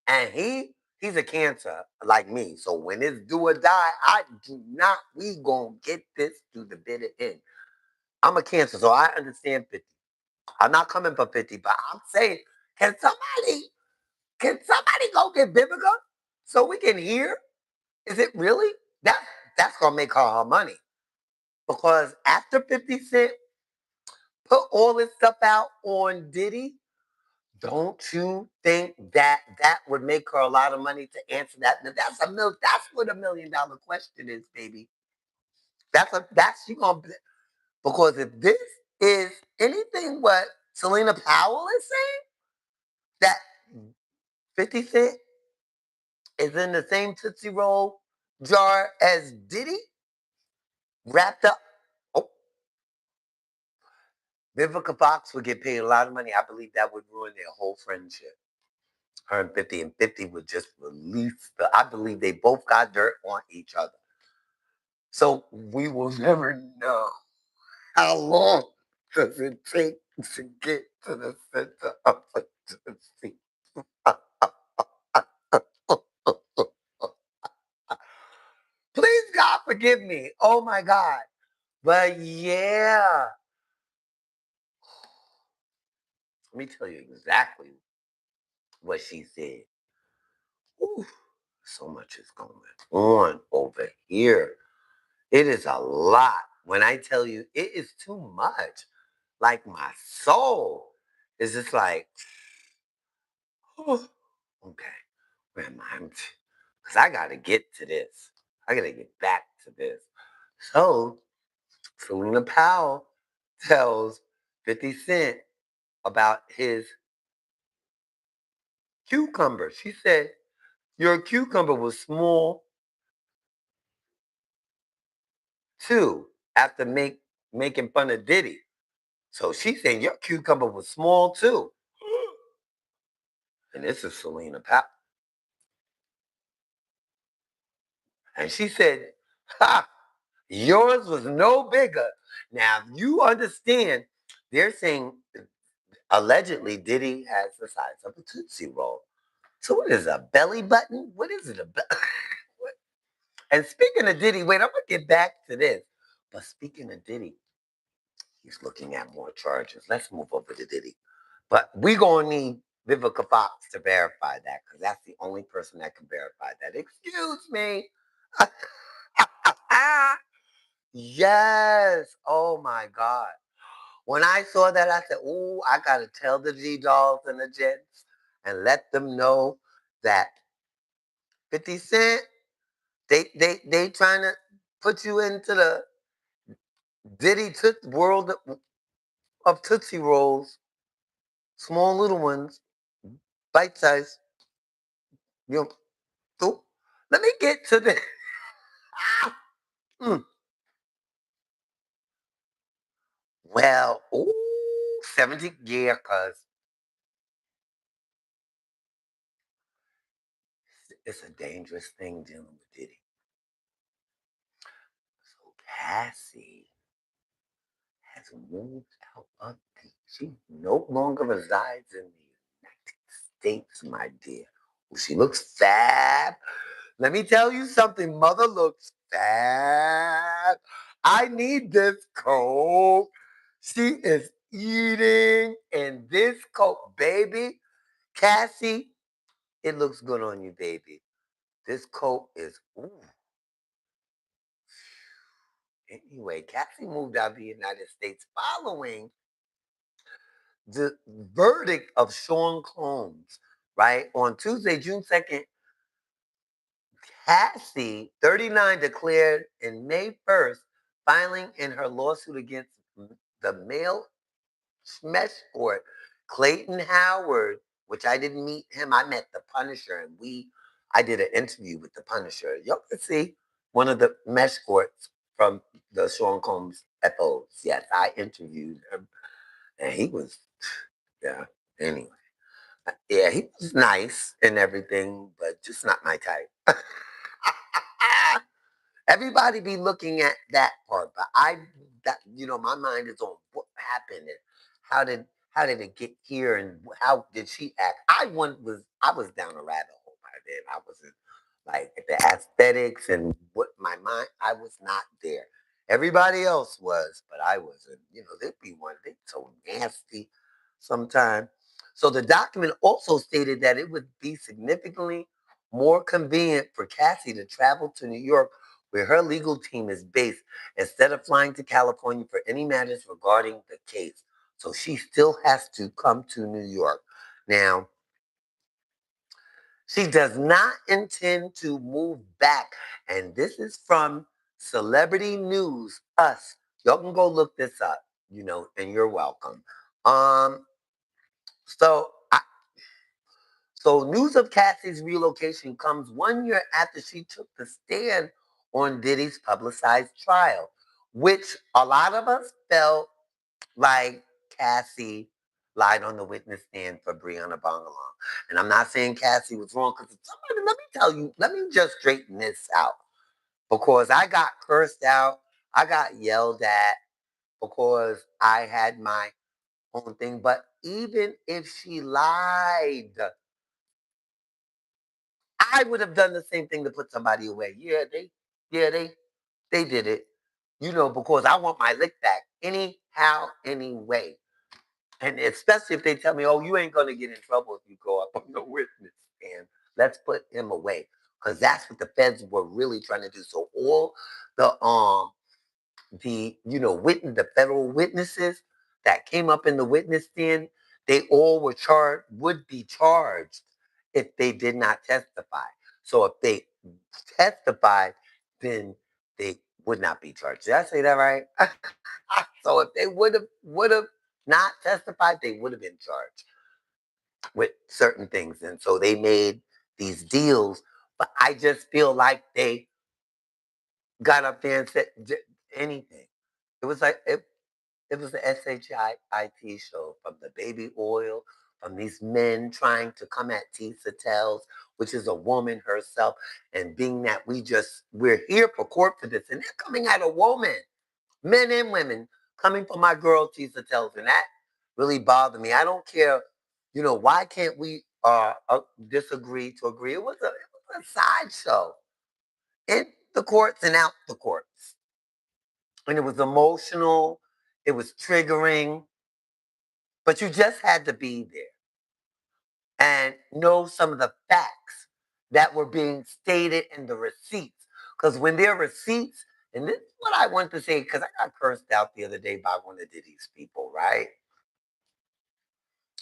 A: And he's a cancer like me. So when it's do or die, I do not. We gonna get this to the bitter end. I'm a cancer, so I understand 50. I'm not coming for 50, but I'm saying, can somebody go get Vivica so we can hear? Is it really? That's gonna make her money. Because after 50 Cent put all this stuff out on Diddy, Don't you think that that would make her a lot of money to answer that? Now, that's what $1 million question is, baby. That's you gonna because if this is anything what Selena Powell is saying, that 50 Cent is in the same Tootsie Roll jar as Diddy, wrapped up. Oh, Vivica Fox would get paid a lot of money. I believe that would ruin their whole friendship. Her and 50 would just release I believe they both got dirt on each other. So we will never know how long does it take to get to the center of a Tootsie. Please, God, forgive me. Oh my God. But yeah, let me tell you exactly what she said. Ooh, so much is going on over here. It is a lot. When I tell you it is too much, like my soul is just like, oh, okay, where am I? Because I got to get to this. I got to get back to this. So, Selena Powell tells 50 Cent about his cucumber. She said, your cucumber was small too, after making fun of Diddy. So she's saying your cucumber was small too. And this is Selena Powell. And she said, ha, yours was no bigger. Now, you understand, they're saying allegedly Diddy has the size of a Tootsie Roll. So what is a belly button? What is it? And speaking of Diddy, wait, I'm going to get back to this. But speaking of Diddy, he's looking at more charges. Let's move over to Diddy. But we're going to need Vivica Fox to verify that because that's the only person that can verify that. Excuse me. Yes. Oh my God. When I saw that, I said, "Ooh, I gotta tell the G dolls and the gents and let them know that 50 Cent, they trying to put you into the Diddy world of Tootsie Rolls, small little ones, bite size. You know, so let me get to the mm. Well, ooh, 70, yeah, cause it's a dangerous thing dealing with Diddy. So Cassie has moved out of she no longer resides in the United States, my dear. Well, she looks fab. Let me tell you something. Mother looks fab. I need this coat. She is eating in this coat, baby. Cassie, it looks good on you, baby. This coat is, ooh. Anyway, Cassie moved out of the United States following the verdict of Sean Combs, right? On Tuesday, June 2nd, Cassie, 39, declared in May 1st, filing in her lawsuit against the male Smesh Court, Clayton Howard, which I didn't meet him. I met the Punisher, and I did an interview with the Punisher. Y'all can see one of the mesh courts from the Sean Combs episodes. Yes, I interviewed him, and he was, yeah. Anyway, yeah, he was nice and everything, but just not my type. Everybody be looking at that part, but my mind is on what happened and how did how did it get here and how did she act? I was down a rabbit hole by then. I wasn't like the aesthetics and what my mind. I was not there. Everybody else was, but I wasn't. They'd be one. They so nasty sometimes. So the document also stated that it would be significantly more convenient for Cassie to travel to New York where her legal team is based, instead of flying to California for any matters regarding the case. So she still has to come to New York. Now, she does not intend to move back. And this is from Celebrity News, Us. Y'all can go look this up, and you're welcome. Um, so news of Cassie's relocation comes 1 year after she took the stand on Diddy's publicized trial, which a lot of us felt like Cassie lied on the witness stand for Brianna Bangalong. And I'm not saying Cassie was wrong, because somebody, let me tell you, let me just straighten this out. Because I got cursed out, I got yelled at because I had my own thing. But even if she lied, I would have done the same thing to put somebody away. They did it. Because I want my lick back anyhow, anyway. And especially if they tell me, oh, you ain't going to get in trouble if you go up on the witness stand. Let's put him away. Because that's what the feds were really trying to do. So all the federal witnesses that came up in the witness stand, they all would be charged if they did not testify. So if they testified, then they would not be charged. Did I say that right? So if they would have not testified, they would have been charged with certain things. And so they made these deals. But I just feel like they got up there and said anything. It was like it was the SHIT show, from the baby oil, from these men trying to come at Tisa Tells, which is a woman herself, and being that we're here for court for this, and they're coming at a woman, men and women, coming for my girl Tisa Tells, and that really bothered me. I don't care, why can't we disagree to agree? It was a sideshow in the courts and out the courts. And it was emotional, it was triggering, but you just had to be there and know some of the facts that were being stated in the receipts. Because when there are receipts, and this is what I want to say, because I got cursed out the other day by one of Diddy's people, right?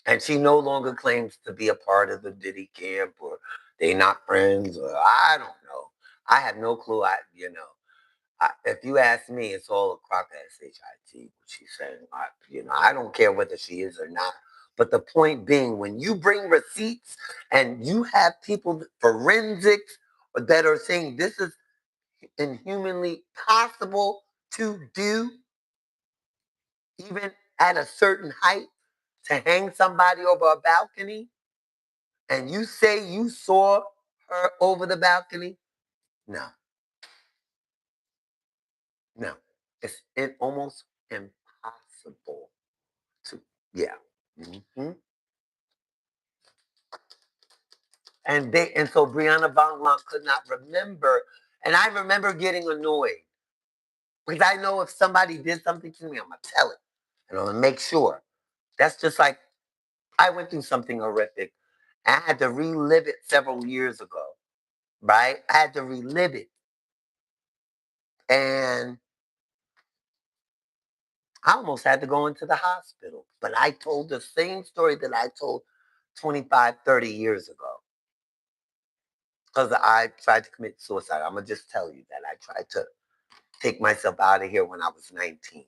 A: And she no longer claims to be a part of the Diddy camp, or they not friends, or I don't know. I have no clue. If you ask me, it's all a crock of SHIT, what she's saying. I don't care whether she is or not. But the point being, when you bring receipts and you have people, forensics, that are saying this is inhumanly possible to do, even at a certain height, to hang somebody over a balcony, and you say you saw her over the balcony, no, no. It's almost impossible to, yeah. hmm And so Brianna Bangla could not remember, and I remember getting annoyed because I know if somebody did something to me, I'm gonna tell it, and I'm gonna make sure. That's just like I went through something horrific. I had to relive it several years ago, right? I had to relive it, and I almost had to go into the hospital. But I told the same story that I told 25, 30 years ago, because I tried to commit suicide. I'm gonna just tell you that I tried to take myself out of here when I was 19.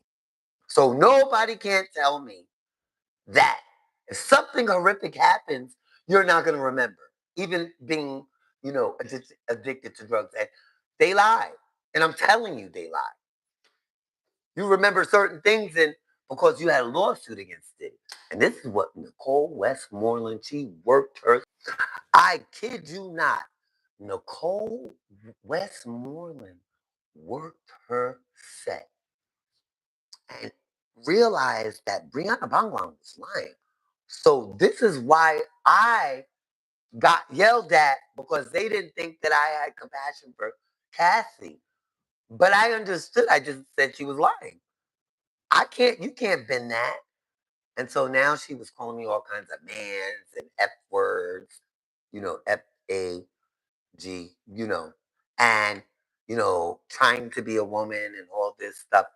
A: So nobody can tell me that if something horrific happens, you're not going to remember. Even being, addicted to drugs. And they lie. And I'm telling you, they lie. You remember certain things because you had a lawsuit against it. And this is what Nicole Westmoreland, she worked her. I kid you not. Nicole Westmoreland worked her set and realized that Brianna Banglang was lying. So this is why I got yelled at, because they didn't think that I had compassion for Cassie. But I understood. I just said she was lying. You can't bend that. And so now she was calling me all kinds of mans and F words, FAG, and, trying to be a woman and all this stuff.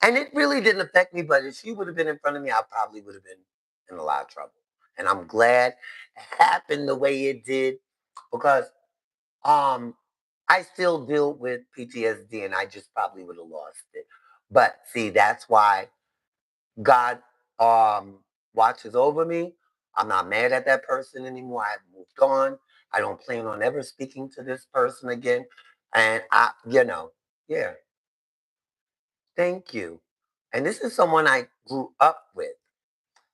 A: And it really didn't affect me, but if she would have been in front of me, I probably would have been in a lot of trouble. And I'm glad it happened the way it did because um I still deal with PTSD and I just probably would have lost it. But see, that's why God watches over me. I'm not mad at that person anymore. I've moved on. I don't plan on ever speaking to this person again. And yeah, thank you. And this is someone I grew up with.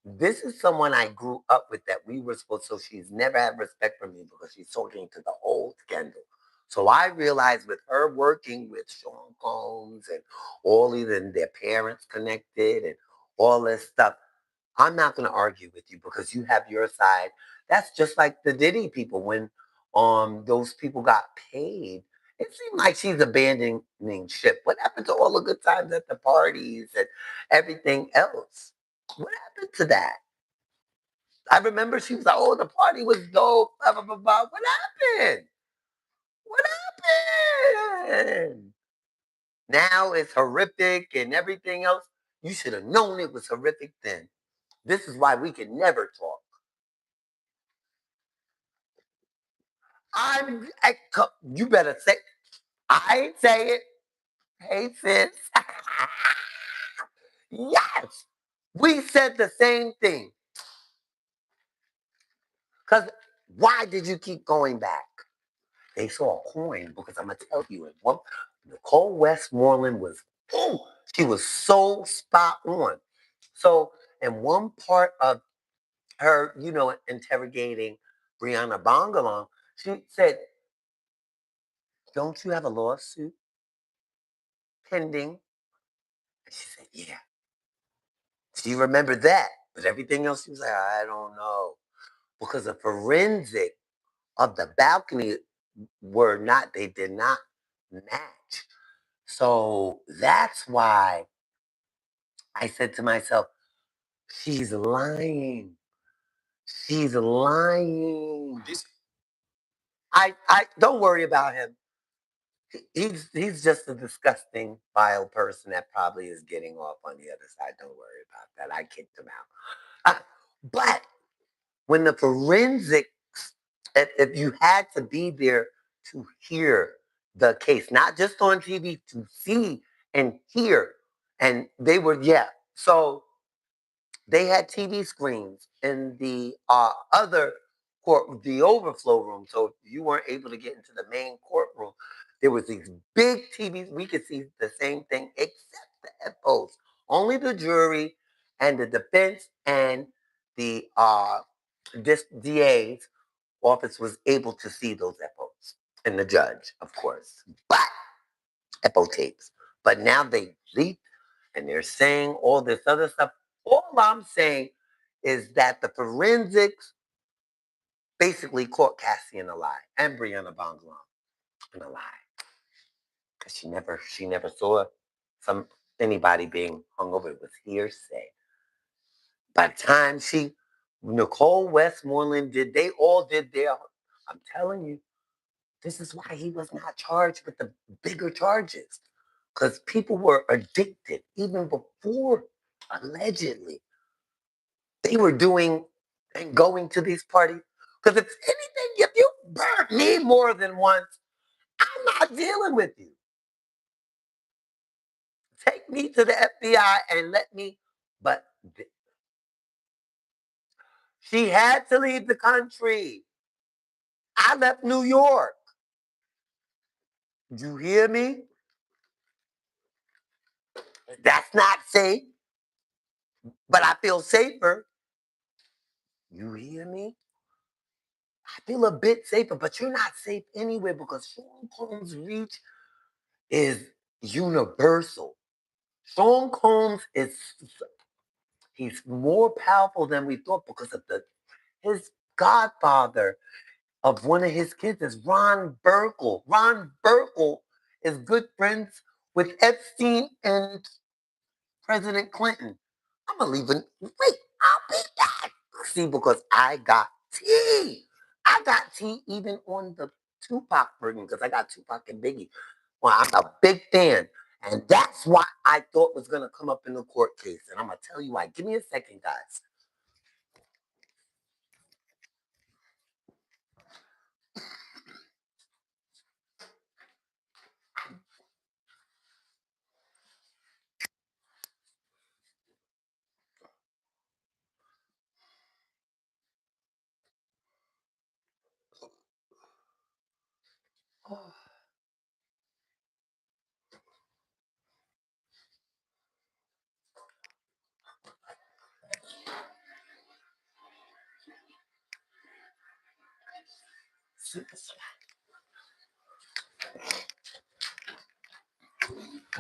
A: This is someone I grew up with that we were supposed so she's never had respect for me because she's talking to the old Kendall. So I realized with her working with Sean Combs and all even their parents connected and all this stuff, I'm not going to argue with you because you have your side. That's just like the Diddy people when those people got paid. It seemed like she's abandoning ship. What happened to all the good times at the parties and everything else? What happened to that? I remember she was like, "Oh, the party was dope." Blah blah blah blah. What happened? What happened? Now it's horrific and everything else. You should have known it was horrific then. This is why we can never talk. You better say, I ain't say it. Hey, sis. Yes. We said the same thing. Because why did you keep going back? They saw a coin because I'm going to tell you, Nicole Westmoreland was, ooh, she was so spot on. So, in one part of her, interrogating Brianna Bongalong, she said, "Don't you have a lawsuit pending?" And she said, "Yeah." She remembered that, but everything else, she was like, "I don't know." Because the forensic of the balcony they did not match. So that's why I said to myself, she's lying. She's lying. I don't worry about him. He's just a disgusting, vile person that probably is getting off on the other side. Don't worry about that. I kicked him out. But when the forensics, if you had to be there to hear the case, not just on TV, to see and hear, and they were, yeah. So they had TV screens in the other court, the overflow room. So you weren't able to get into the main courtroom. There was these big TVs. We could see the same thing except the FOs. Only the jury and the defense and the DA's office was able to see those FOs and the judge, of course. But FO tapes. But now they leaked and they're saying all this other stuff. All I'm saying is that the forensics basically caught Cassie in a lie and Brianna Bonglom in a lie because she never saw some anybody being hung over. It was hearsay. By the time Nicole Westmoreland they all did their. I'm telling you, this is why he was not charged with the bigger charges because people were addicted even before allegedly they were doing and going to these parties. Because if anything, if you burn me more than once, I'm not dealing with you. Take me to the FBI and let me. But she had to leave the country. I left New York. You hear me? That's not safe, but I feel safer. You hear me? I feel a bit safer, but you're not safe anywhere because Sean Combs' reach is universal. Sean Combs he's more powerful than we thought because of his godfather of one of his kids is Ron Burkle. Ron Burkle is good friends with Epstein and President Clinton. I'm gonna leave it. Wait, I'll be back. See, because I got tea. I got tea even on the Tupac version because I got Tupac and Biggie. Well, I'm a big fan. And that's what I thought was going to come up in the court case. And I'm going to tell you why. Give me a second, guys.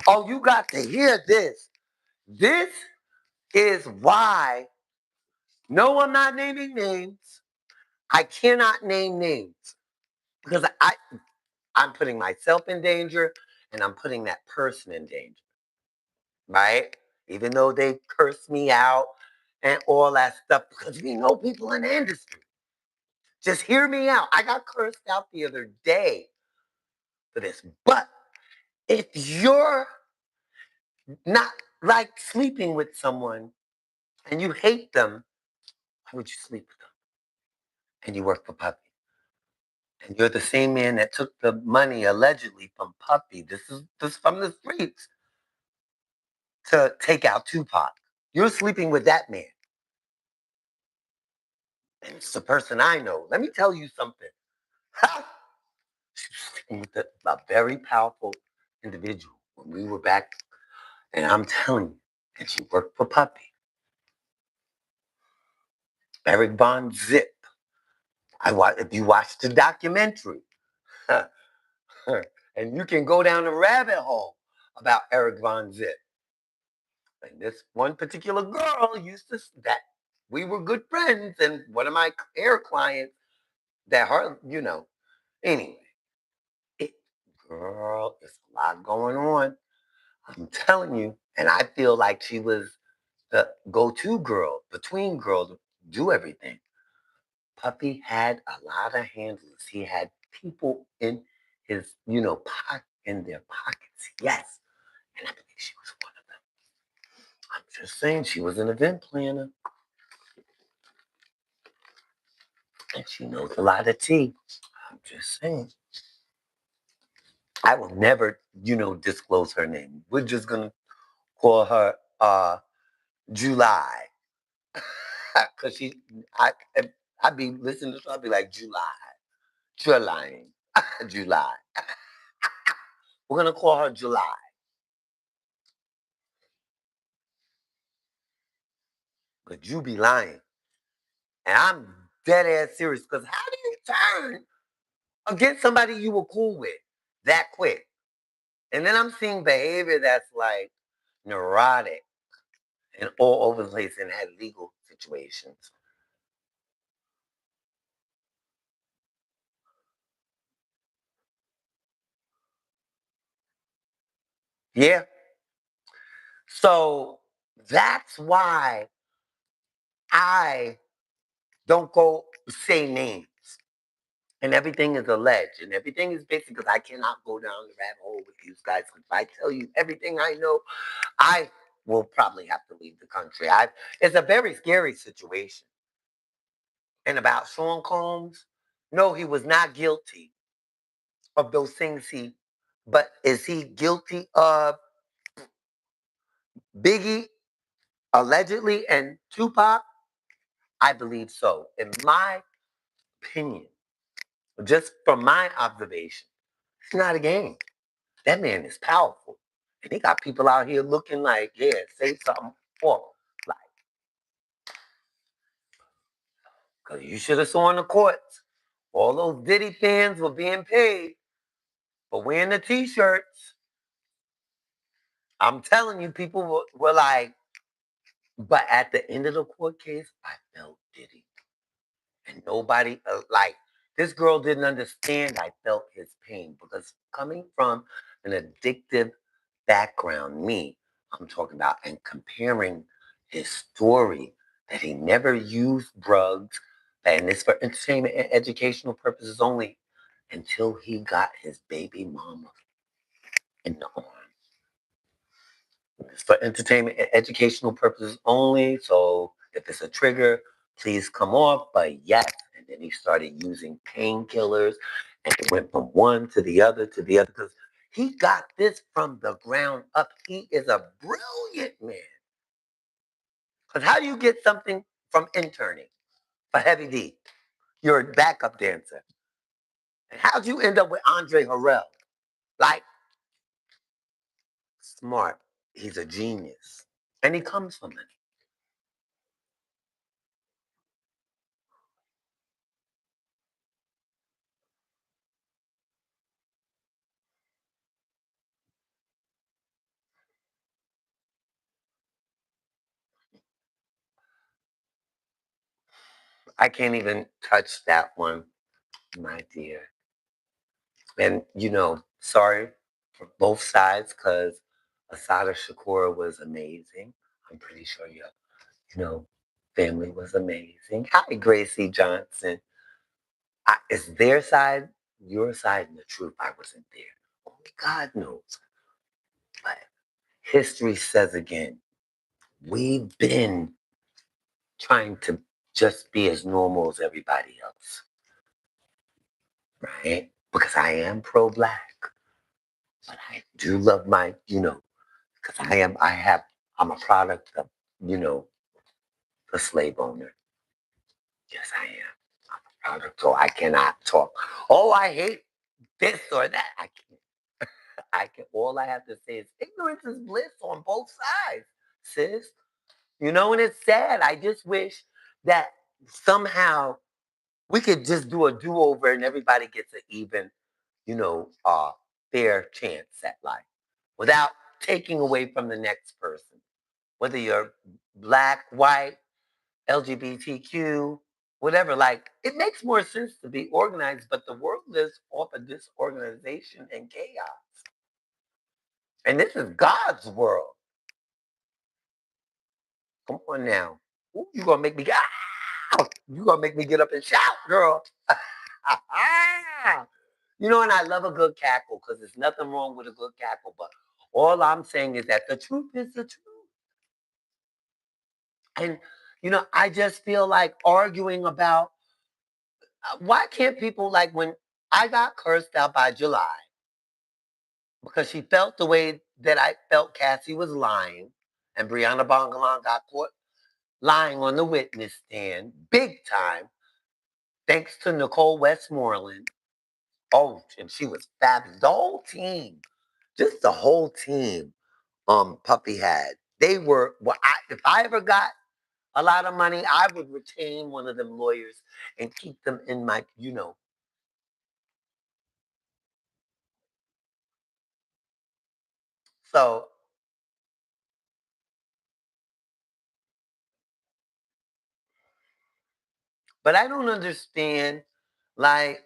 A: Oh, you got to hear this. This is why, no, I'm not naming names. I cannot name names because I'm putting myself in danger and I'm putting that person in danger, right? Even though they curse me out and all that stuff, because we know people in the industry. Just hear me out. I got cursed out the other day for this. But if you're not like sleeping with someone and you hate them, why would you sleep with them? And you work for Puppy. And you're the same man that took the money allegedly from Puppy. This from the streets to take out Tupac. You're sleeping with that man. And it's the person I know. Let me tell you something. She was sleeping with a very powerful individual when we were back. And I'm telling you, and she worked for Puppy. Eric Von Zip. If you watch the documentary, and you can go down the rabbit hole about Eric Von Zip. And this one particular girl used to that we were good friends, and one of my hair clients that anyway, it, girl, it's a lot going on. I'm telling you, and I feel like she was the go-to girl, between girls, to do everything. Puppy had a lot of handlers. He had people in his, in their pockets. Yes. And I believe she was one of them. I'm just saying she was an event planner. And she knows a lot of tea. I'm just saying. I will never, disclose her name. We're just gonna call her July. Cause I I'd be listening to her, I'd be like July. July. July. We're gonna call her July. But you be lying. And I'm dead ass serious. Cause how do you turn against somebody you were cool with that quick? And then I'm seeing behavior that's like neurotic and all over the place and had legal situations. Yeah. So that's why I don't go say names. And everything is alleged. And everything is basically because I cannot go down the rabbit hole with these guys. If I tell you everything I know, I will probably have to leave the country. It's a very scary situation. And about Sean Combs, no, he was not guilty of those things but is he guilty of Biggie allegedly and Tupac? I believe so. In my opinion, just from my observation, it's not a game. That man is powerful. And he got people out here looking like, yeah, say something for him. Like, because you should have saw in the courts. All those Diddy fans were being paid for wearing the t-shirts. I'm telling you, people were like, but at the end of the court case, I felt Diddy. And nobody, this girl didn't understand I felt his pain because coming from an addictive background, I'm talking about, and comparing his story that he never used drugs, and it's for entertainment and educational purposes only, until he got his baby mama in the arms. It's for entertainment and educational purposes only. So if it's a trigger, please come off. But yes, and then he started using painkillers, and it went from one to the other to the other because he got this from the ground up. He is a brilliant man. Because how do you get something from interning for Heavy D? You're a backup dancer. And how'd you end up with Andre Harrell? Like, smart. He's a genius. And he comes from it. I can't even touch that one, my dear. And, sorry for both sides because Asada Shakur was amazing. I'm pretty sure you know, family was amazing. Hi, Gracie Johnson. It's their side, your side, and the truth. I wasn't there. Only God knows. But history says again, we've been trying to just be as normal as everybody else, right? Because I am pro-black, but I do love because I'm a product of, you know, a slave owner. Yes, I am. I'm a product, so I cannot talk. Oh, I hate this or that. I can't. I can. All I have to say is ignorance is bliss on both sides, sis. And it's sad. I just wish that somehow we could just do a do-over and everybody gets an even, you know, uh, fair chance at life without taking away from the next person. Whether you're black, white, LGBTQ, whatever, like it makes more sense to be organized, but the world is off of disorganization and chaos. And this is God's world. Come on now. Ooh, you gonna make me you gonna make me get up and shout, girl. And I love a good cackle because there's nothing wrong with a good cackle. But all I'm saying is that the truth is the truth. And, I just feel like arguing about why can't people, like when I got cursed out by July because she felt the way that I felt Cassie was lying, and Brianna Bongalan got caught lying on the witness stand big time, thanks to Nicole Westmoreland. Oh, and she was fabulous. The whole team, just the whole team, Puppy had. They were, if I ever got a lot of money, I would retain one of them lawyers and keep them in my. So, but I don't understand, like,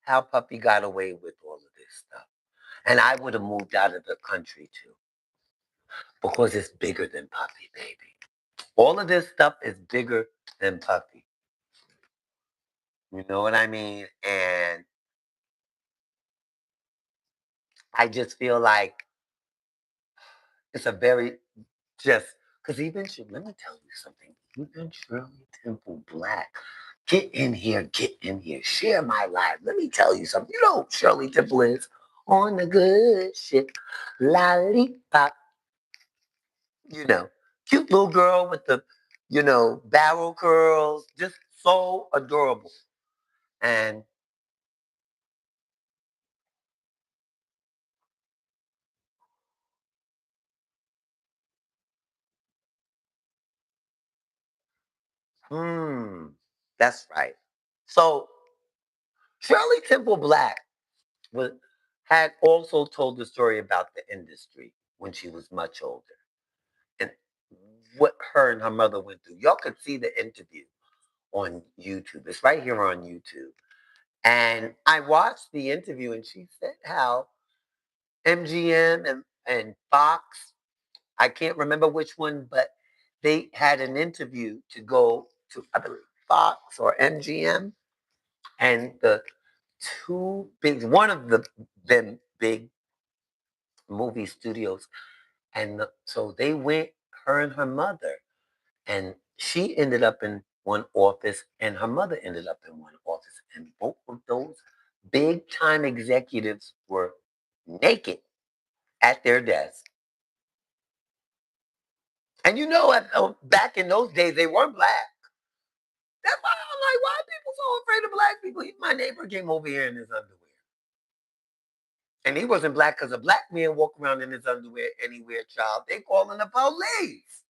A: how Puppy got away with all of this stuff. And I would have moved out of the country too, because it's bigger than Puppy, baby. All of this stuff is bigger than Puppy. You know what I mean? And I just feel like it's a very just because let me tell you something. Even Shirley Temple Black, get in here, share my life. Let me tell you something. You know who Shirley Temple is on the good shit, lollipop. Cute little girl with the, barrel curls, just so adorable. And hmm, that's right. So Shirley Temple Black was had also told the story about the industry when she was much older and what her and her mother went through. Y'all could see the interview on YouTube. It's right here on YouTube. And I watched the interview and she said how MGM and Fox, I can't remember which one, but they had an interview to go to, I believe, Fox or MGM. And the one of them big movie studios. And so they went, her and her mother, and she ended up in one office, and her mother ended up in one office. And both of those big time executives were naked at their desk. And back in those days, they weren't black. That's why I'm like, why are people so afraid of black people? My neighbor came over here in his underwear. And he wasn't black because a black man walk around in his underwear anywhere, child. They calling the police.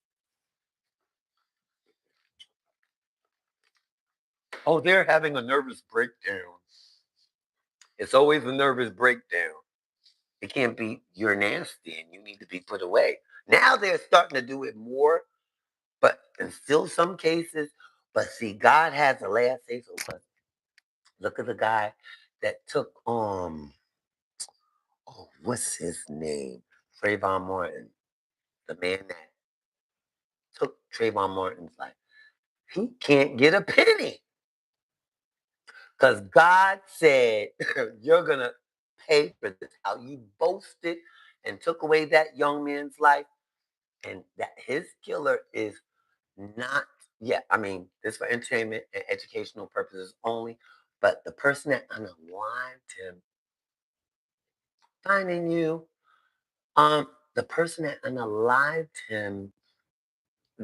A: Oh, they're having a nervous breakdown. It's always a nervous breakdown. It can't be you're nasty and you need to be put away. Now they're starting to do it more, but in still some cases. But see, God has the last say so. But look at the guy that took oh, what's his name? Trayvon Martin, the man that took Trayvon Martin's life. He can't get a penny because God said, "You're gonna pay for this." How you boasted and took away that young man's life, and that his killer is not. Yeah, I mean, this for entertainment and educational purposes only. But the person that unalived him, finding you, the person that unalived him,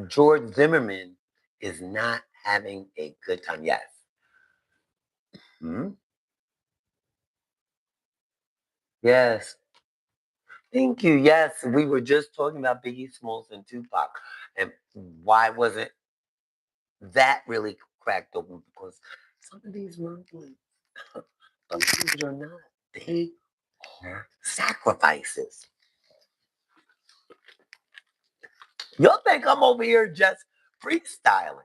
A: George Zimmerman, is not having a good time. Yes. Hmm? Yes. Thank you. Yes, we were just talking about Biggie Smalls and Tupac, and why wasn't that really cracked open? Because some of these Muslims, believe it or not, they are sacrifices. You'll think I'm over here just freestyling.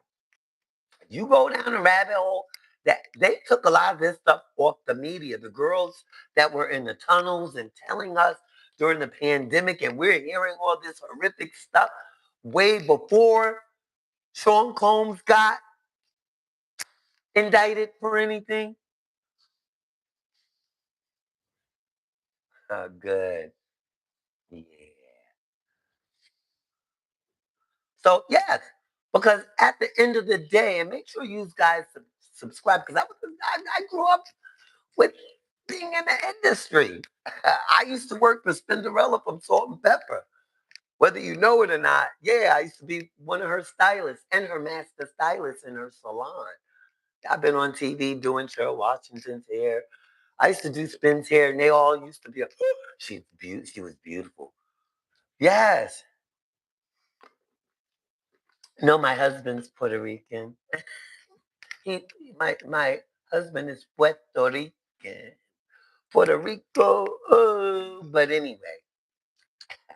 A: You go down a rabbit hole that they took a lot of this stuff off the media. The girls that were in the tunnels and telling us during the pandemic, and we're hearing all this horrific stuff way before Sean Combs got indicted for anything. Good. Yeah. So yes, because at the end of the day, and make sure you guys subscribe because I grew up with being in the industry. I used to work for Spinderella from Salt and Pepper. Whether you know it or not, yeah, I used to be one of her stylists and her master stylist in her salon. I've been on TV doing Cheryl Washington's hair. I used to do Spin's hair, and they all used to be like, she's beautiful. She was beautiful. Yes. No, my husband's Puerto Rican. He, my husband is Puerto Rican. Puerto Rico. Oh, but anyway,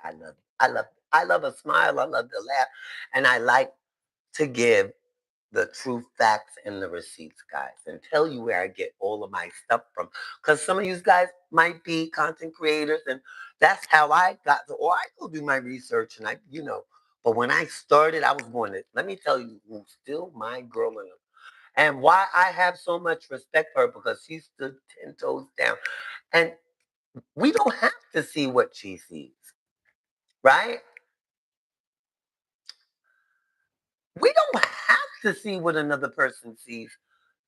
A: I love a smile. I love to laugh, and I like to give the true facts and the receipts, guys, and tell you where I get all of my stuff from. Because some of you guys might be content creators, and that's how I got to, or I go do my research, and But when I started, I was going to, let me tell you, who's still my girl in them. And why I have so much respect for her because she stood 10 toes down. And we don't have to see what she sees, right? We don't have to see what another person sees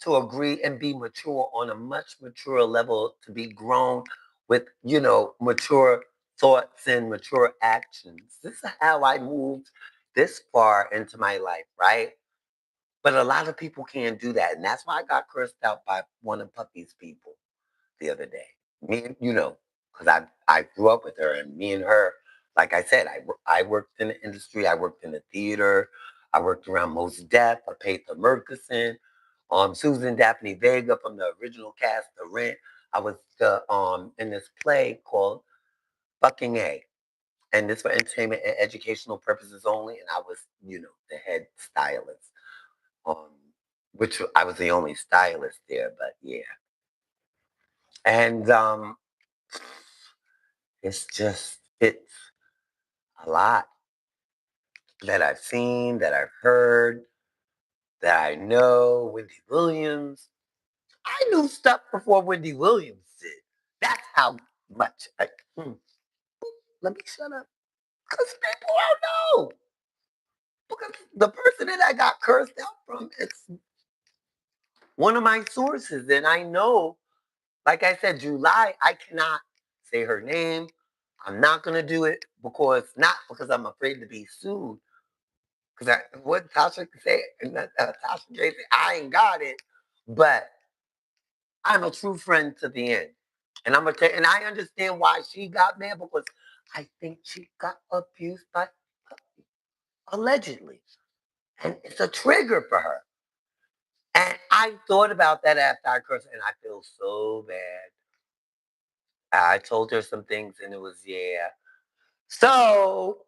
A: to agree and be mature on a much mature level to be grown with, mature thoughts and mature actions. This is how I moved this far into my life, right? But a lot of people can't do that. And that's why I got cursed out by one of Puppy's people the other day. Me and because I grew up with her, and me and her, like I said, I worked in the industry, I worked in the theater, I worked around Most Def, I paid the Murkison, Susan Daphne Vega from the original cast, The Rent. I was in this play called Fucking A, and this for entertainment and educational purposes only, and I was, the head stylist, um, which I was the only stylist there, but yeah, and it's a lot that I've seen, that I've heard, that I know. Wendy Williams. I knew stuff before Wendy Williams did. That's how much. Let me shut up. Because people don't know. Because the person that I got cursed out from is one of my sources. And I know, like I said, July, I cannot say her name. I'm not going to do it not because I'm afraid to be sued. Because what Tasha said, and Tasha J said, I ain't got it, but I'm a true friend to the end. And I'm gonna tell, and I understand why she got mad because I think she got abused by allegedly, and it's a trigger for her. And I thought about that after I cursed, and I feel so bad. I told her some things and it was, yeah. So,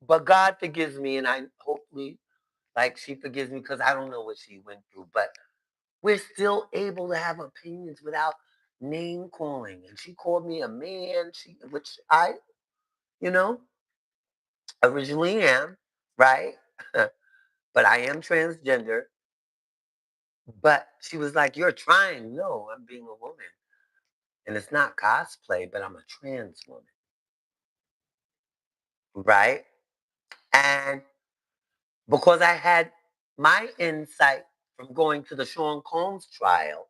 A: but God forgives me and I hopefully, like, she forgives me because I don't know what she went through, but we're still able to have opinions without name calling. And she called me a man, which I, you know, originally am, right? But I am transgender. But she was like, "You're trying." No, I'm being a woman. And it's not cosplay, but I'm a trans woman, right? And because I had my insight from going to the Sean Combs trial,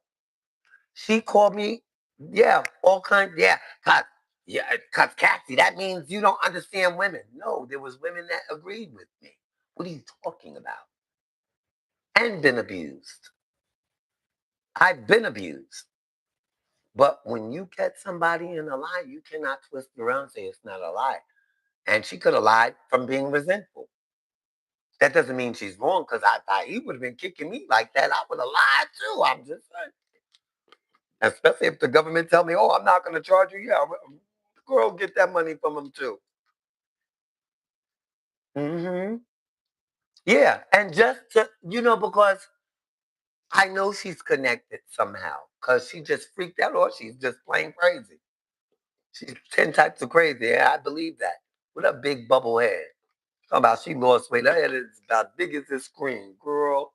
A: she called me, yeah, all kinds, yeah, cause Cassie, that means you don't understand women. No, there was women that agreed with me. What are you talking about? And been abused. I've been abused. But when you catch somebody in a lie, you cannot twist it around and say it's not a lie. And she could have lied from being resentful. That doesn't mean she's wrong because I thought he would have been kicking me like that. I would have lied too. I'm just saying. Especially if the government tell me, oh, I'm not going to charge you. Yeah, girl, get that money from them too. Yeah. And just to, because I know she's connected somehow because she just freaked out or she's just plain crazy. She's 10 types of crazy. Yeah, I believe that. With a big bubble head. Talking about she lost weight. Her head is about big as this screen, girl.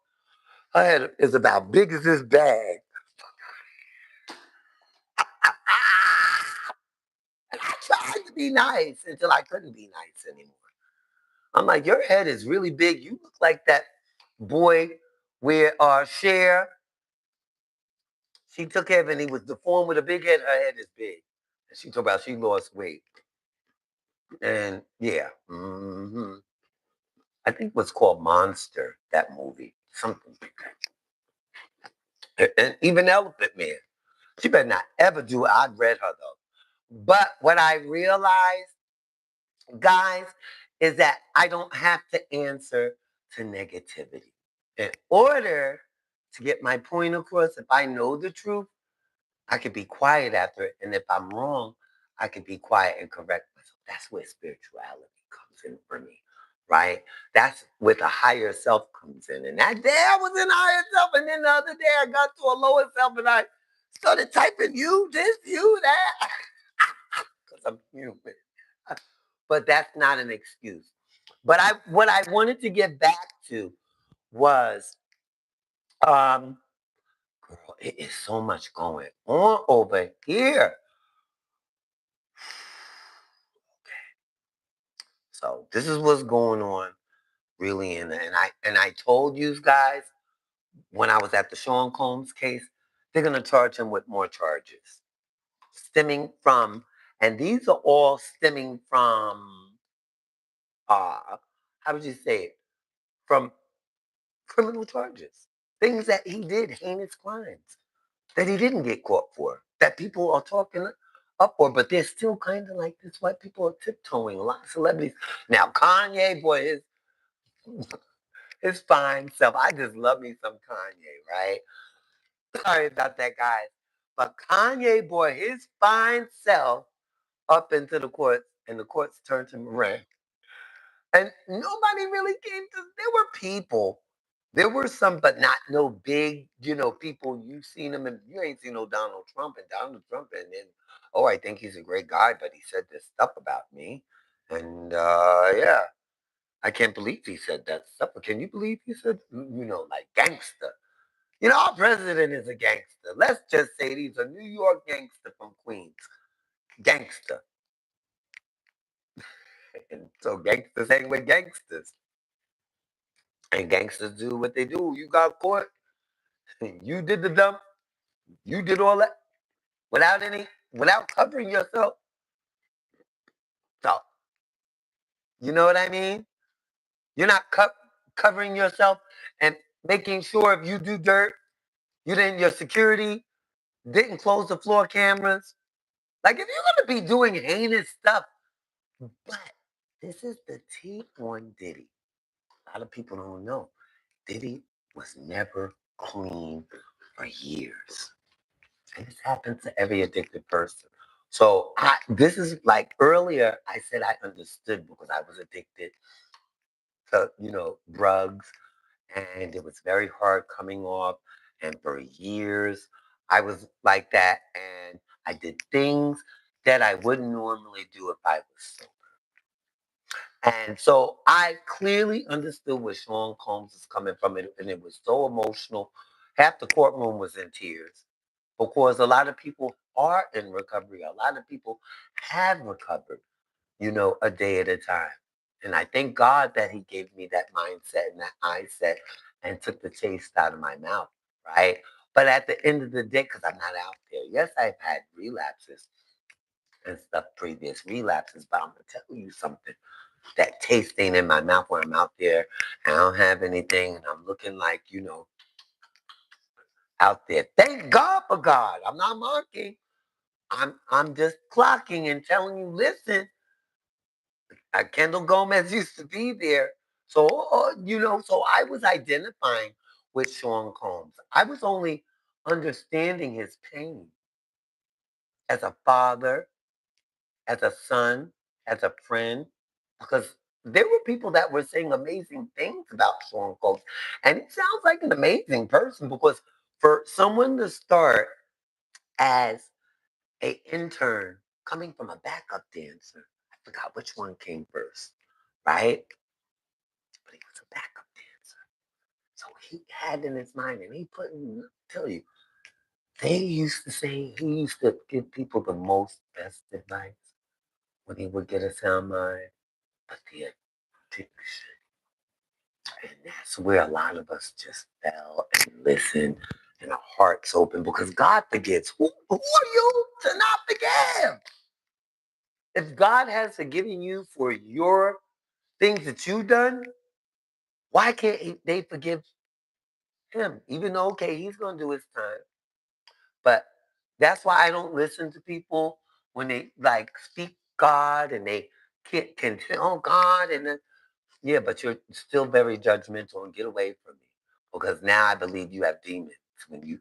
A: Her head is about big as this bag. And I tried to be nice until I couldn't be nice anymore. I'm like, your head is really big. You look like that boy where Cher, she took care of and he was deformed with a big head. Her head is big. And she talked about she lost weight. And yeah, I think it was called Monster, that movie. Something like that. And even Elephant Man. She better not ever do it. I'd read her though. But what I realized, guys, is that I don't have to answer to negativity. In order to get my point across, if I know the truth, I could be quiet after it. And if I'm wrong, I could be quiet and correct myself. That's where spirituality comes in for me, right? That's where the higher self comes in. And that day I was in higher self. And then the other day I got to a lower self and I started typing you this, you that, because I'm human. But that's not an excuse. But what I wanted to get back to was um girl, it is so much going on over here. So this is what's going on really and I told you guys when I was at the Sean Combs case, they're gonna charge him with more charges. Stemming from and these are all stemming from how would you say it? From criminal charges. Things that he did, heinous crimes that he didn't get caught for, that people are talking up for, but they're still kind of like this. White people are tiptoeing. A lot of celebrities. Now, Kanye, boy, his fine self. I just love me some Kanye, right? Sorry about that, guys. But Kanye, boy, his fine self up into the courts, and the courts turned him around. And nobody really came to. There were people. There were some, but not no big, people. You've seen them, and you ain't seen no Donald Trump. And Donald Trump, and then, oh, I think he's a great guy, but he said this stuff about me. And yeah, I can't believe he said that stuff. But can you believe he said, like gangster? Our president is a gangster. Let's just say he's a New York gangster from Queens. Gangster. And so gangsters hang with gangsters. And gangsters do what they do. You got caught. You did the dump. You did all that without covering yourself. So, you know what I mean? You're not covering yourself and making sure if you do dirt, your security didn't close the floor cameras. Like if you're gonna be doing heinous stuff, but this is the tea on Diddy. A lot of people don't know. Diddy was never clean for years. And this happens to every addicted person. So this is like earlier I said I understood because I was addicted to, drugs, and it was very hard coming off. And for years I was like that, and I did things that I wouldn't normally do if I was sober. And so I clearly understood where Sean Combs is coming from, and it was so emotional. Half the courtroom was in tears because a lot of people are in recovery. A lot of people have recovered, a day at a time. And I thank God that He gave me that mindset and that mindset and took the taste out of my mouth, right? But at the end of the day, because I'm not out there, yes, I've had relapses and stuff, previous relapses, but I'm going to tell you something. That taste ain't in my mouth when I'm out there. And I don't have anything, and I'm looking like, out there. Thank God for God. I'm not mocking. I'm just clocking and telling you, listen, Kendall Gomez used to be there. So, so I was identifying with Sean Combs. I was only understanding his pain as a father, as a son, as a friend, because there were people that were saying amazing things about Sean Combs. And he sounds like an amazing person because for someone to start as a intern coming from a backup dancer, I forgot which one came first, right? But he was a backup dancer. So he had in his mind, and he put in, tell you, they used to say he used to give people the most best advice when he would get a sound mind, but the addiction. And that's where a lot of us just fell and listened, and our hearts open because God forgets. Who are you to not forgive? If God has forgiven you for your things that you've done, why can't they forgive him? Even though, okay, he's going to do his time. But that's why I don't listen to people when they like speak God and they can say, oh God, and then, yeah, but you're still very judgmental and get away from me because now I believe you have demons.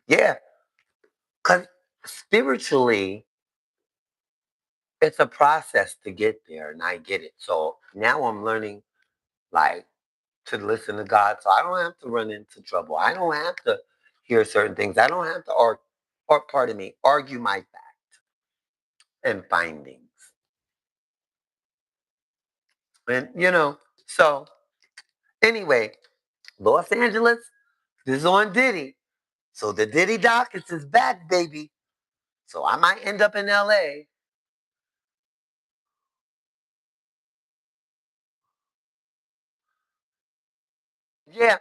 A: Yeah, because spiritually, it's a process to get there, and I get it. So now I'm learning, like, to listen to God, so I don't have to run into trouble. I don't have to hear certain things. I don't have to pardon me, argue my facts and findings. And so anyway, Los Angeles, this is on Diddy. So the Diddy Dockets is back, baby. So I might end up in LA. Yeah.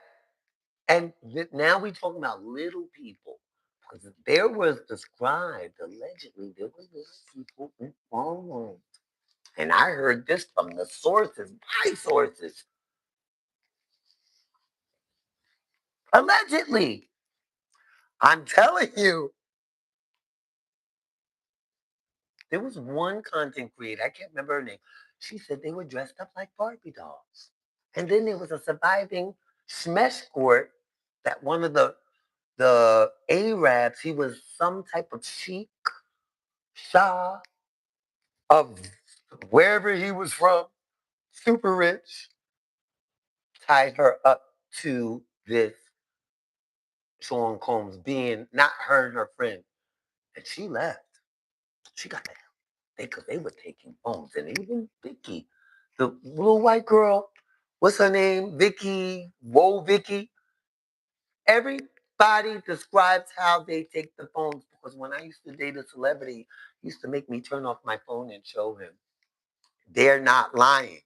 A: And now we talking about little people. Because there was described, allegedly, there were little people involved. And I heard this from the sources, my sources. Allegedly. I'm telling you. There was one content creator, I can't remember her name. She said they were dressed up like Barbie dolls. And then there was a surviving smesh court that one of the Arabs, he was some type of sheik, Shah of wherever he was from, super rich, tied her up to this Sean Combs being not her and her friend. And she left. She got the hell. Because they were taking phones. And even Vicky, the little white girl, what's her name? Vicky, whoa, Vicky. Everybody describes how they take the phones because when I used to date a celebrity, he used to make me turn off my phone and show him. They're not lying.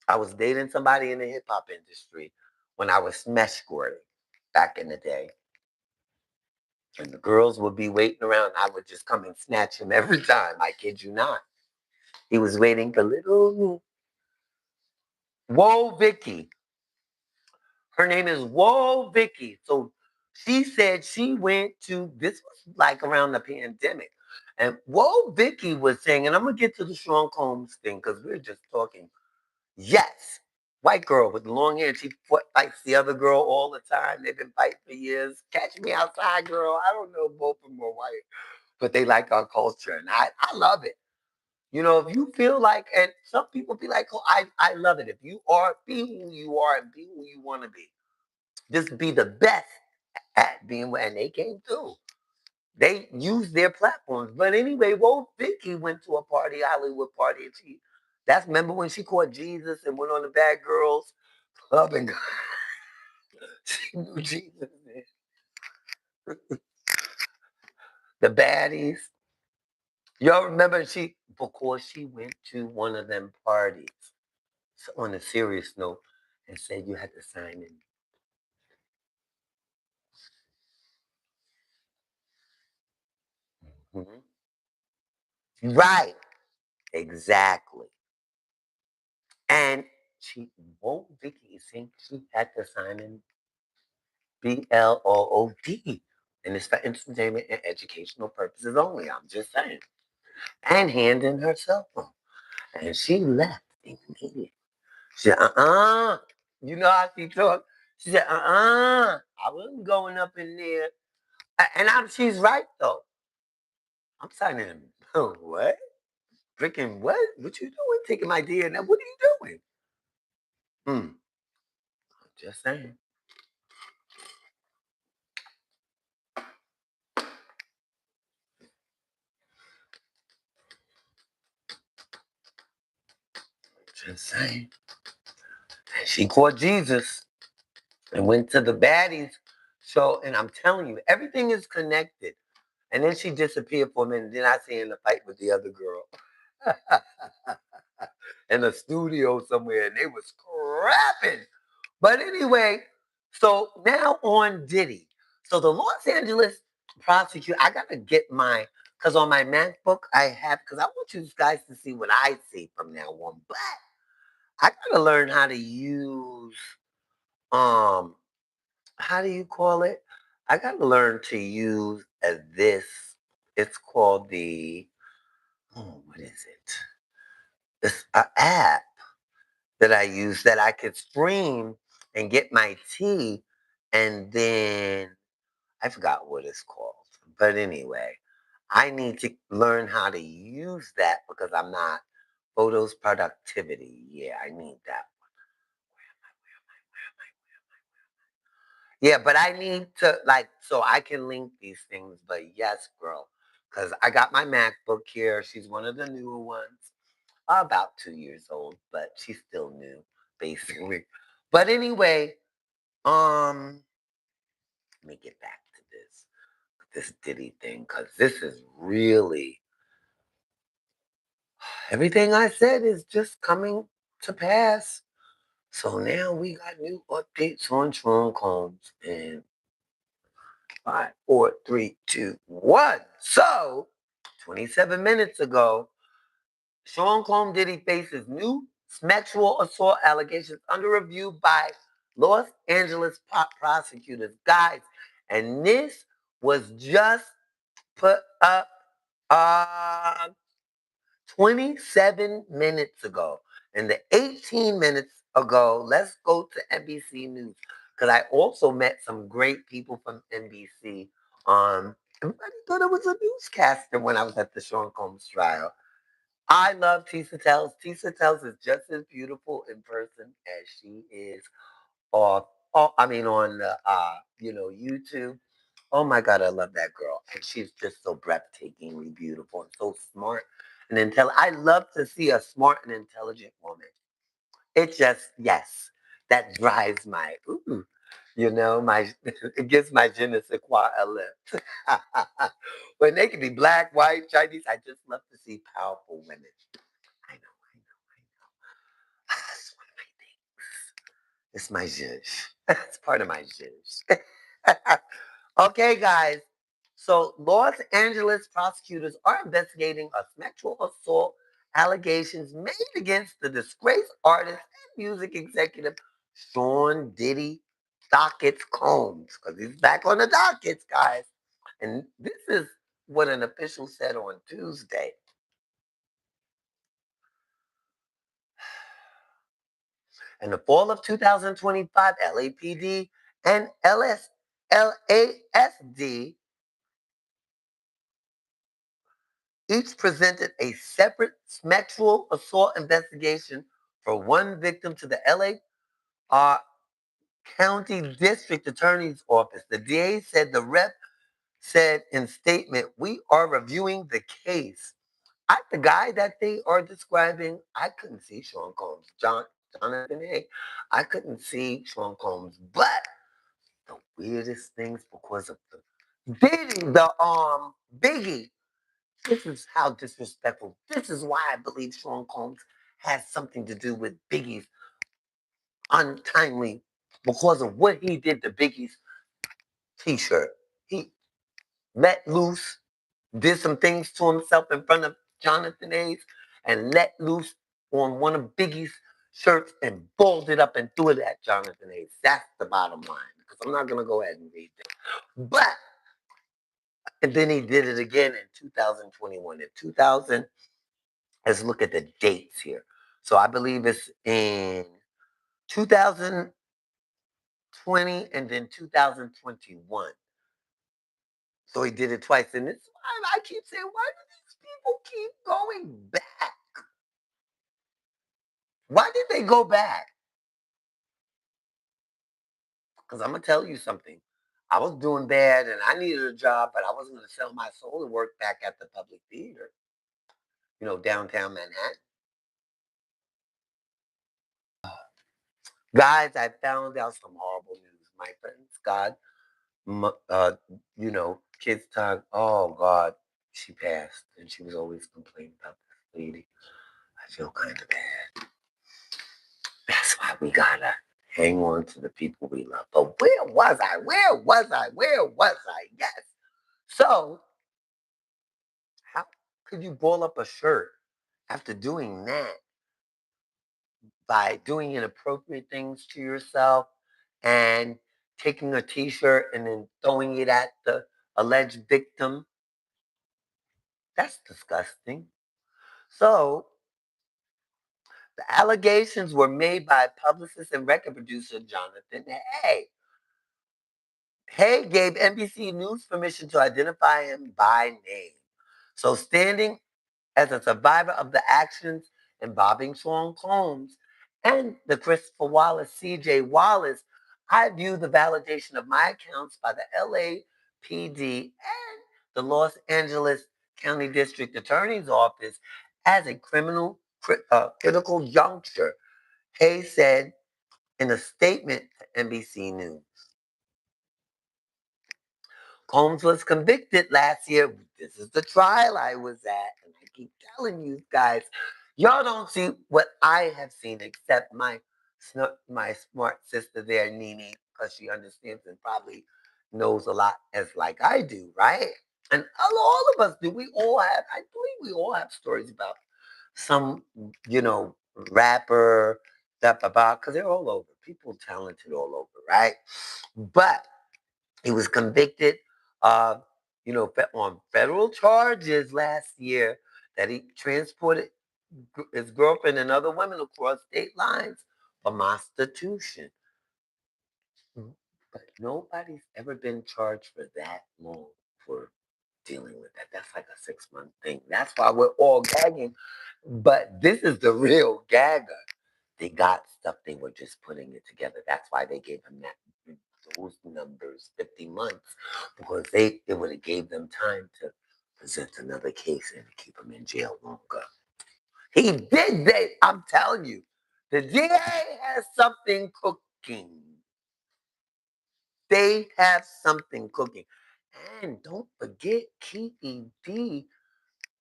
A: I was dating somebody in the hip hop industry when I was smesh squirting back in the day. And the girls would be waiting around. I would just come and snatch him every time. I kid you not. He was waiting for little Whoa Vicky. Her name is Whoa Vicky. So she said she went to, this was like around the pandemic. And Whoa Vicky was saying, and I'm gonna get to the Sean Combs thing because we're just talking. Yes, white girl with long hair. She fights the other girl all the time. They've been fighting for years. Catch me outside, girl. I don't know, both of them are white. but they like our culture, and I love it. You know, if you feel like, and some people be like, oh, I love it. If you are, be who you are and be who you want to be. Just be the best at being, and they came through. They use their platforms. But anyway, Wolf Vicky went to a party, a Hollywood party, and remember when she caught Jesus and went on the Bad Girls Club and she knew Jesus, the baddies. Y'all remember because she went to one of them parties, so on a serious note, and said you had to sign in. Mhm. Right, exactly. And Wolf Vicky think she had to sign in BLOOD. And it's for entertainment and educational purposes only. I'm just saying. And hand in her cell phone. And she left immediately. She said, You know how she talked? She said, I wasn't going up in there. And she's right, though. I'm signing in. What? Freaking what? What you doing? Taking my DNA? What are you doing? Hmm. Just saying. Just saying. She caught Jesus and went to the baddies. So, and I'm telling you, everything is connected. And then she disappeared for a minute. Then I see her in the fight with the other girl in a studio somewhere, and they was scrapping. But anyway, so now on Diddy. So the Los Angeles prosecutor, I gotta get because on my MacBook I have, because I want you guys to see what I see from now on. But I gotta learn how to use um how do you call it? I got to learn to use this. It's called what is it? It's an app that I use that I could stream and get my tea. And then I forgot what it's called. But anyway, I need to learn how to use that because I'm not photos productivity. Yeah, I need that. Yeah, but I need to so I can link these things. But yes, girl, because I got my MacBook here. She's one of the newer ones, about 2 years old, but she's still new, basically. But anyway, let me get back to this Diddy thing, because this is really everything I said is just coming to pass. So now we got new updates on Sean Combs and 5, 4, 3, 2, 1. So, 27 minutes ago, Sean Combs Diddy faces new sexual assault allegations under review by Los Angeles prosecutors. Guys, and this was just put up uh, 27 minutes ago. And the 18 minutes ago, let's go to NBC News. Because I also met some great people from NBC. Everybody thought I was a newscaster when I was at the Sean Combs trial. I love Tisa Tells. Tisa Tells is just as beautiful in person as she is off. I mean, on YouTube. Oh my God, I love that girl. And she's just so breathtakingly beautiful and so smart and intelligent. I love to see a smart and intelligent woman. It just, yes, that drives my, it gives my je ne sais quoi a lift. When they can be black, white, Chinese, I just love to see powerful women. I know, I know, I know. That's one of my things. It's my zhuzh. It's part of my zhuzh. Okay, guys. So, Los Angeles prosecutors are investigating a sexual assault allegations made against the disgraced artist and music executive Sean Diddy Dockets Combs, because he's back on the dockets, guys. And this is what an official said on Tuesday. In the fall of 2025, LAPD and LASD Each presented a separate sexual assault investigation for one victim to the LA County District Attorney's Office. The DA said the rep said in statement, "We are reviewing the case." The guy that they are describing, I couldn't see Sean Combs. Jonathan A. I couldn't see Sean Combs, but the weirdest things because of the Biggie. This is how disrespectful. This is why I believe Sean Combs has something to do with Biggie's untimely because of what he did to Biggie's T-shirt. He let loose, did some things to himself in front of Jonathan A's, and let loose on one of Biggie's shirts and balled it up and threw it at Jonathan A's. That's the bottom line. Because I'm not gonna go ahead and read it. But and then he did it again in 2021. In 2000, let's look at the dates here. So I believe it's in 2020 and then 2021. So he did it twice. And it's, I keep saying, why do these people keep going back? Why did they go back? Because I'm going to tell you something. I was doing bad and I needed a job, but I wasn't going to sell my soul and work back at the public theater, downtown Manhattan. Guys, I found out some horrible news. My friends, God, kids talk, oh God, she passed. And she was always complaining about this lady. I feel kind of bad. That's why we gotta hang on to the people we love. But where was I? Where was I? Where was I? Yes. So, how could you ball up a shirt after doing that by doing inappropriate things to yourself and taking a t-shirt and then throwing it at the alleged victim? That's disgusting. So, the allegations were made by publicist and record producer Jonathan Hay. Hay gave NBC News permission to identify him by name. So, standing as a survivor of the actions involving Sean Combs and the Christopher Wallace, C.J. Wallace, I view the validation of my accounts by the LAPD and the Los Angeles County District Attorney's Office as a critical juncture, Hayes said in a statement to NBC News. Combs was convicted last year. This is the trial I was at. And I keep telling you guys, y'all don't see what I have seen except my smart sister there, Nene, because she understands and probably knows a lot as like I do, right? And all of us do. I believe we all have stories about some, rapper, stuff about, because they're all over. People talented all over, right? But he was convicted of, on federal charges last year that he transported his girlfriend and other women across state lines for prostitution. But nobody's ever been charged for that long for dealing with that. That's like a 6-month thing. That's why we're all gagging. But this is the real gagger. They got stuff, they were just putting it together. That's why they gave him those numbers, 50 months, because it would have gave them time to present another case and keep him in jail longer. He did that. I'm telling you, the DA has something cooking. They have something cooking. And don't forget, Kiki D,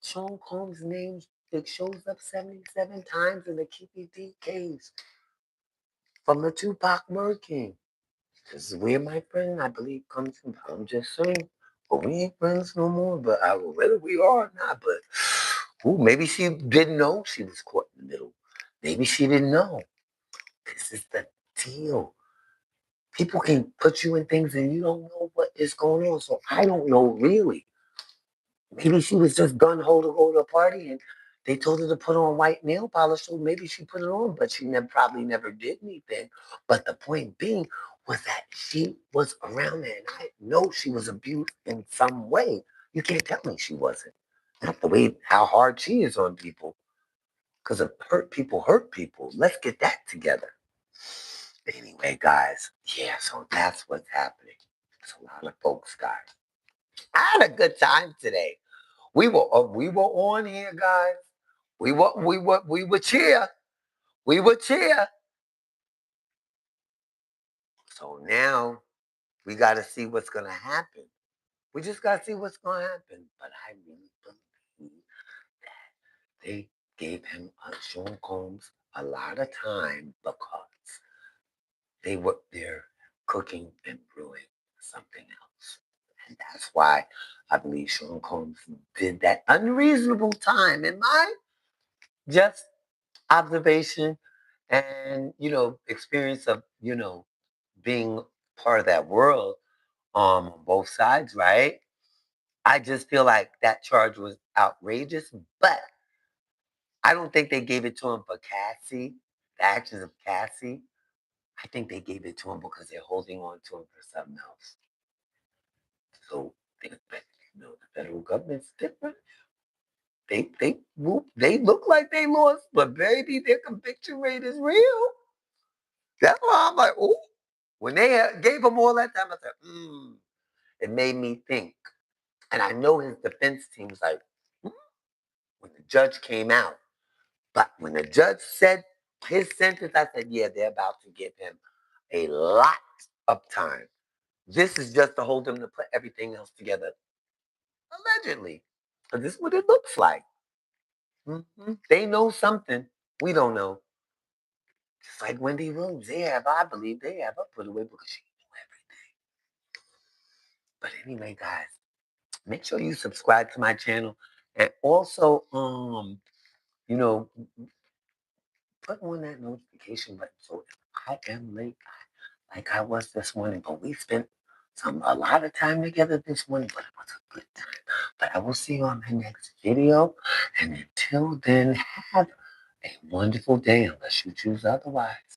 A: Sean Combs' name, it shows up 77 times in the Kiki D case from the Tupac murking. This is where my friend, I believe, comes from. I'm just saying. But we ain't friends no more. But whether we are or not, but maybe she didn't know she was caught in the middle. Maybe she didn't know. This is the deal. People can put you in things and you don't know what is going on. So I don't know really. Maybe she was just gun ho to go to a party and they told her to put on white nail polish. So maybe she put it on, but she probably never did anything. But the point being was that she was around there and I know she was abused in some way. You can't tell me she wasn't. Not the way how hard she is on people. Because of hurt people. Let's get that together. Anyway, guys, yeah, so that's what's happening. It's a lot of folks, guys. I had a good time today. We were on here, guys. We were cheer. We were cheer. So now we got to see what's gonna happen. We just got to see what's gonna happen. But I really believe that they gave him Sean Combs a lot of time because they were there cooking and brewing something else. And that's why I believe Sean Combs did that unreasonable time in my just observation and, experience of, being part of that world on both sides, right? I just feel like that charge was outrageous, but I don't think they gave it to him for Cassie, the actions of Cassie. I think they gave it to him because they're holding on to him for something else. So the federal government's different. They look like they lost, but baby, their conviction rate is real. That's why I'm like, oh, when they gave him all that time, I said, it made me think. And I know his defense team was like, hmm, when the judge came out. But when the judge said his sentence, I said, yeah, they're about to give him a lot of time. This is just to hold him to put everything else together, allegedly. Because this is what it looks like. They know something we don't know. Just like Wendy Williams, I believe they have her put away because she knew everything. But anyway, guys, make sure you subscribe to my channel and also, you know, put on that notification button so if I am late, like I was this morning, but we spent a lot of time together this morning, but it was a good time. But I will see you on my next video. And until then, have a wonderful day unless you choose otherwise.